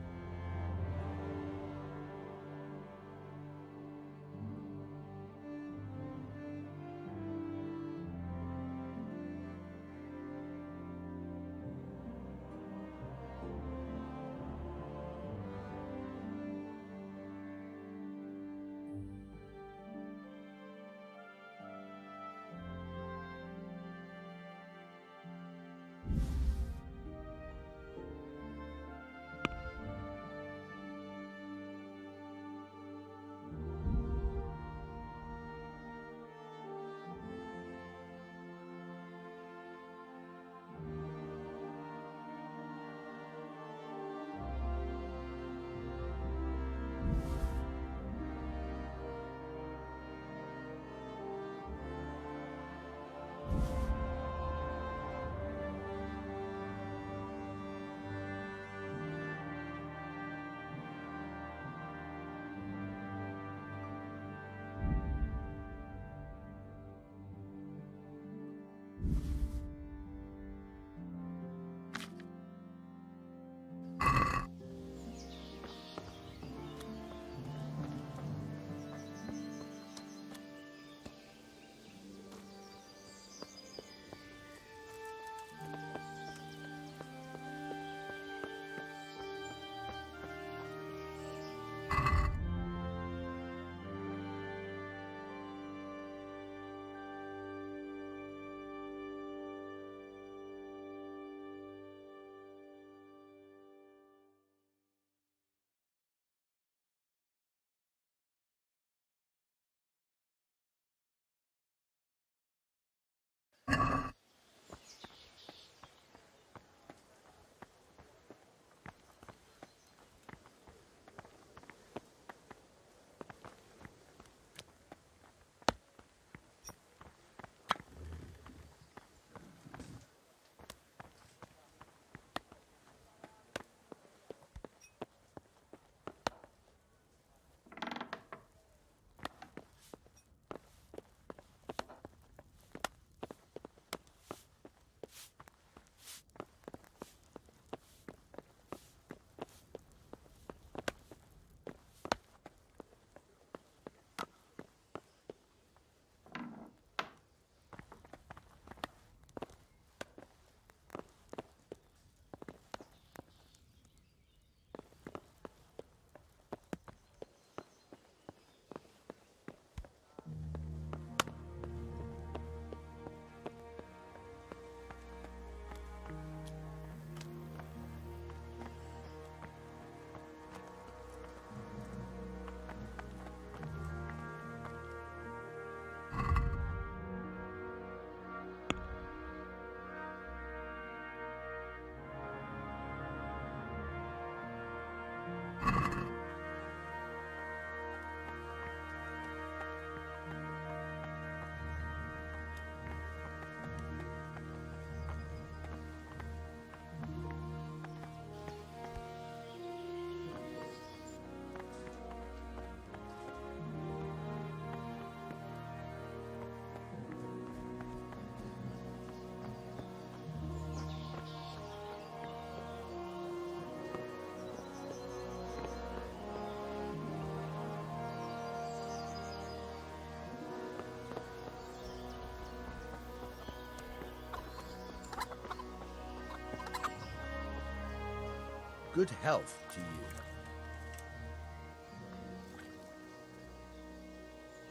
Good health to you.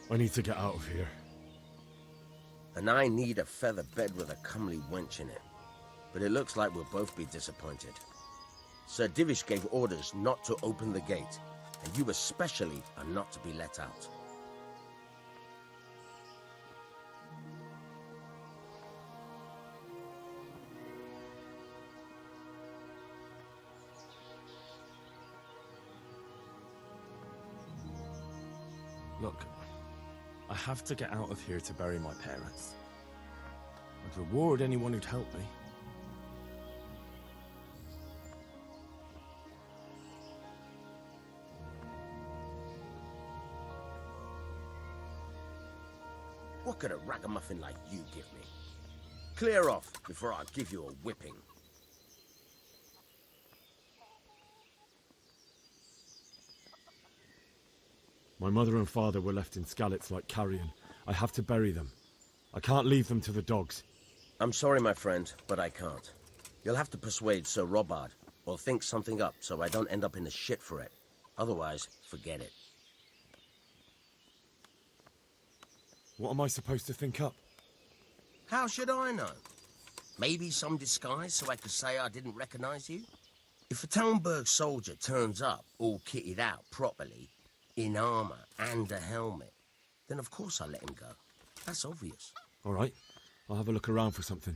I need to get out of here. And I need a feather bed with a comely wench in it. But it looks like we'll both be disappointed. Sir Divish gave orders not to open the gate, and you especially are not to be let out. Look, I have to get out of here to bury my parents. I'd reward anyone who'd help me. What could a ragamuffin like you give me? Clear off before I give you a whipping. My mother and father were left in Skalitz like carrion. I have to bury them. I can't leave them to the dogs. I'm sorry, my friend, but I can't. You'll have to persuade Sir Robard, or think something up so I don't end up in the shit for it. Otherwise, forget it. What am I supposed to think up? How should I know? Maybe some disguise so I could say I didn't recognize you? If a Talmberg soldier turns up all kitted out properly, in armor and a helmet, then of course I let him go. That's obvious. All right, I'll have a look around for something.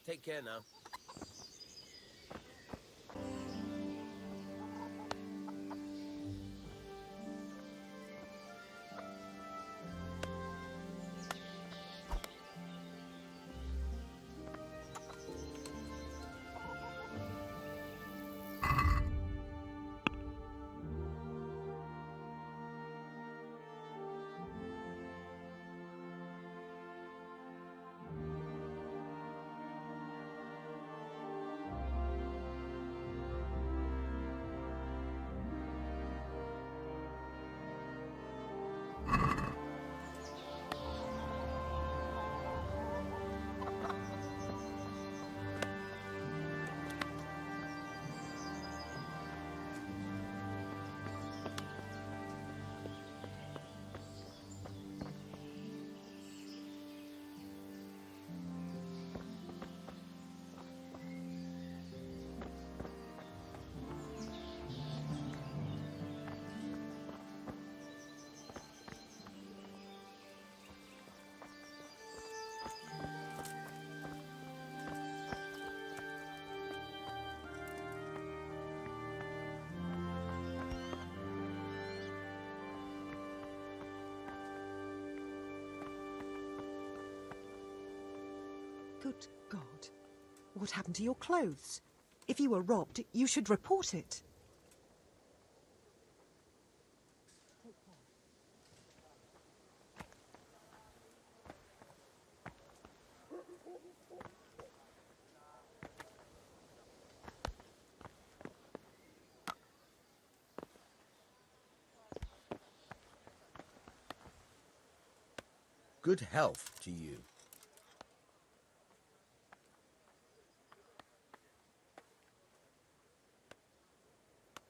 Take care now. Good God. What happened to your clothes? If you were robbed, you should report it. Good health to you.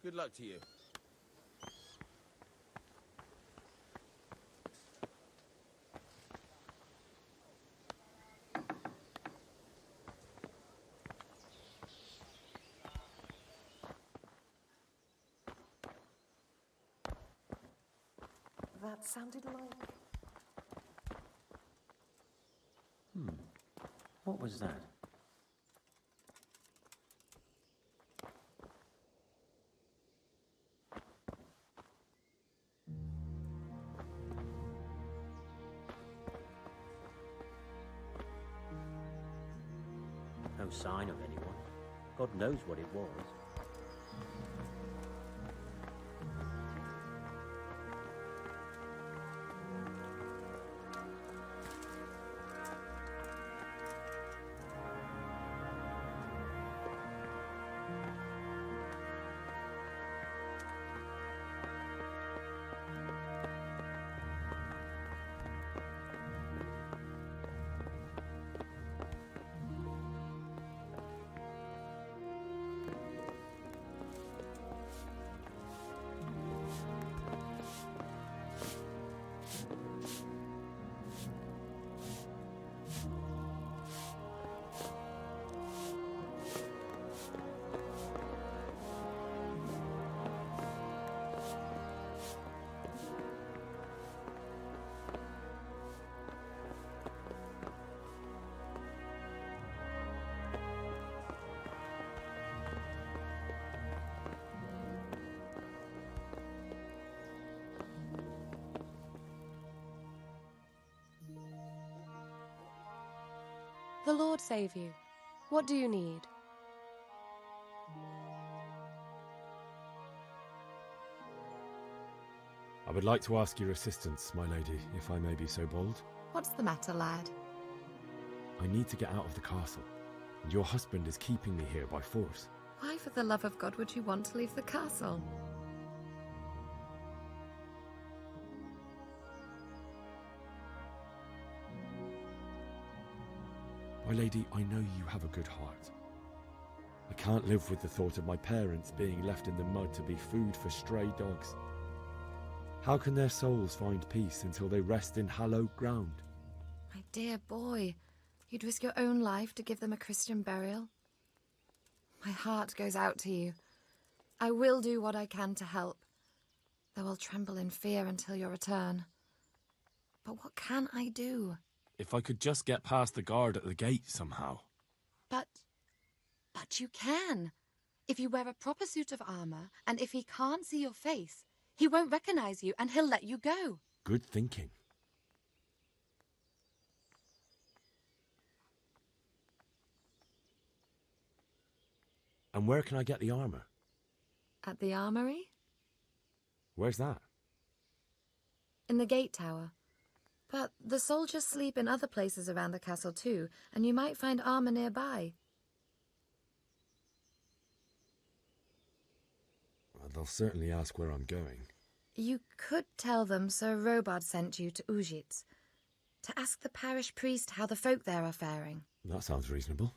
Good luck to you. That sounded like... What was that? No sign of anyone. God knows what it was. The Lord save you. What do you need? I would like to ask your assistance, my lady, if I may be so bold. What's the matter, lad? I need to get out of the castle, and your husband is keeping me here by force. Why, for the love of God, would you want to leave the castle? My lady, I know you have a good heart. I can't live with the thought of my parents being left in the mud to be food for stray dogs. How can their souls find peace until they rest in hallowed ground? My dear boy, you'd risk your own life to give them a Christian burial? My heart goes out to you. I will do what I can to help, though I'll tremble in fear until your return. But what can I do? If I could just get past the guard at the gate somehow. But you can. If you wear a proper suit of armor, and if he can't see your face, he won't recognize you and he'll let you go. Good thinking. And where can I get the armor? At the armory? Where's that? In the gate tower. But the soldiers sleep in other places around the castle too, and you might find armor nearby. Well, they'll certainly ask where I'm going. You could tell them Sir Robard sent you to Ujits, to ask the parish priest how the folk there are faring. That sounds reasonable.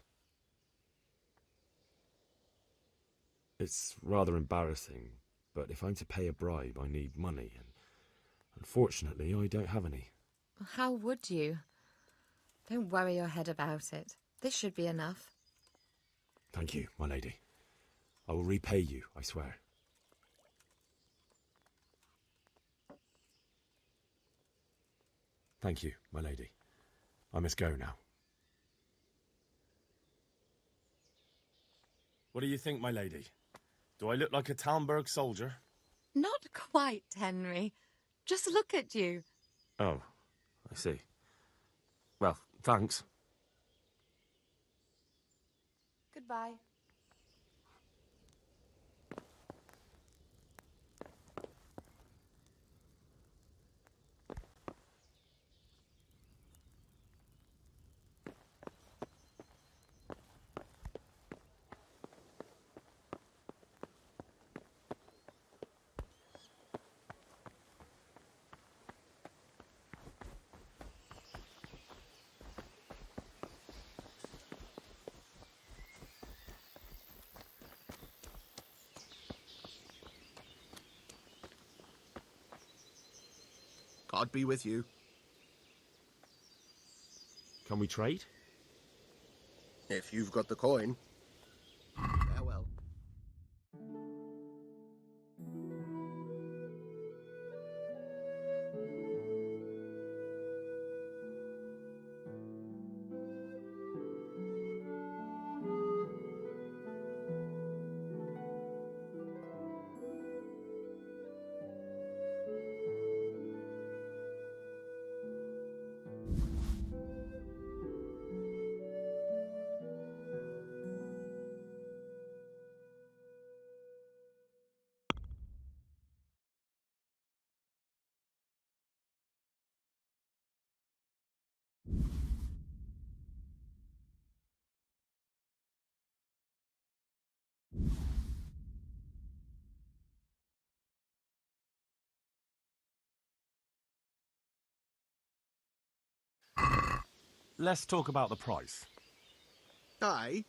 It's rather embarrassing, but if I'm to pay a bribe, I need money, and unfortunately, I don't have any. How would you? Don't worry your head about it. This should be enough. Thank you, my lady. I will repay you, I swear. Thank you, my lady. I must go now. What do you think, my lady? Do I look like a Talmberg soldier? Not quite, Henry. Just look at you. Oh, I see. Well, thanks. Goodbye. God be with you. Can we trade? If you've got the coin. Farewell. Let's talk about the price. Aye.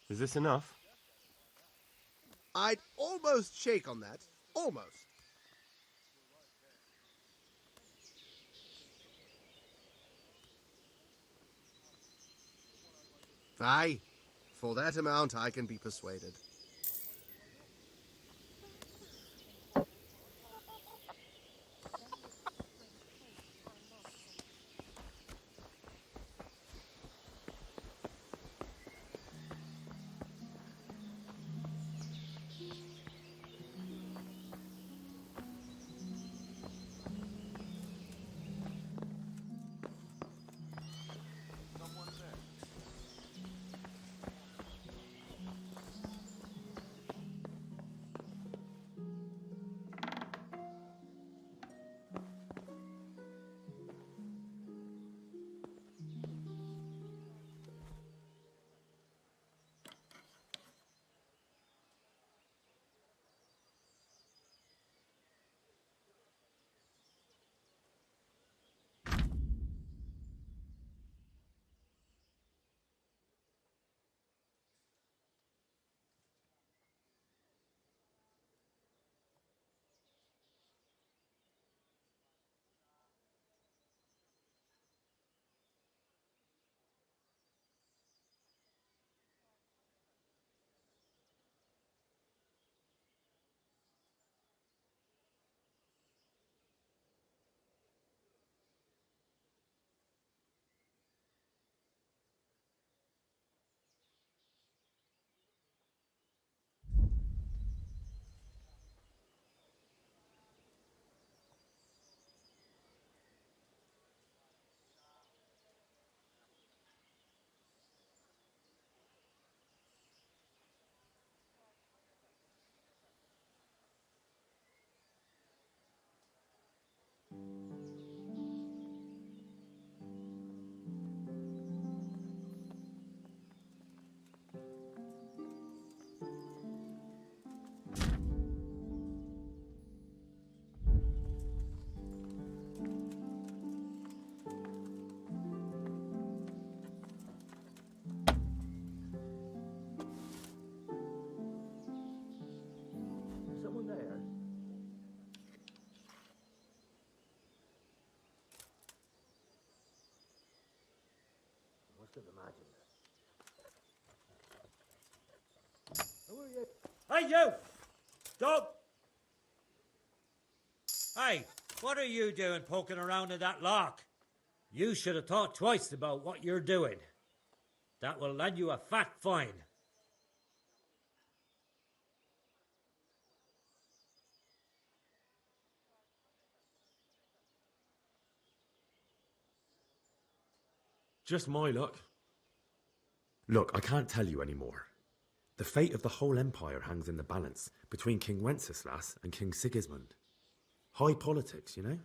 Is this enough? I'd almost shake on that. Almost. Aye. For that amount, I can be persuaded. must have imagined it. Who are you? Hey, you! Stop! Hey, what are you doing poking around in that lock? You should have thought twice about what you're doing. That will land you a fat fine. Just my luck. Look, I can't tell you anymore. The fate of the whole empire hangs in the balance between King Wenceslas and King Sigismund. High politics, you know?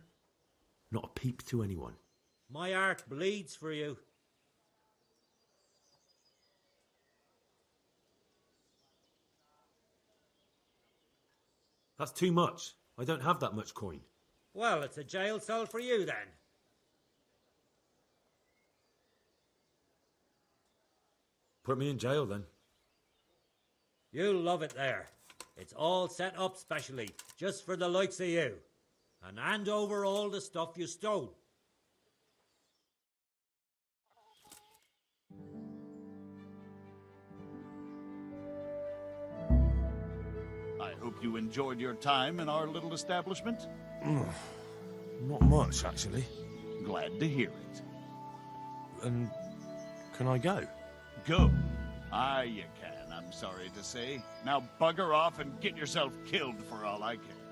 Not a peep to anyone. My heart bleeds for you. That's too much. I don't have that much coin. Well, it's a jail cell for you then. Put me in jail then. You'll love it there. It's all set up specially, just for the likes of you. And hand over all the stuff you stole. I hope you enjoyed your time in our little establishment. Not much, actually. Glad to hear it. And can I go? Go? Aye, you can, I'm sorry to say. Now bugger off and get yourself killed for all I care.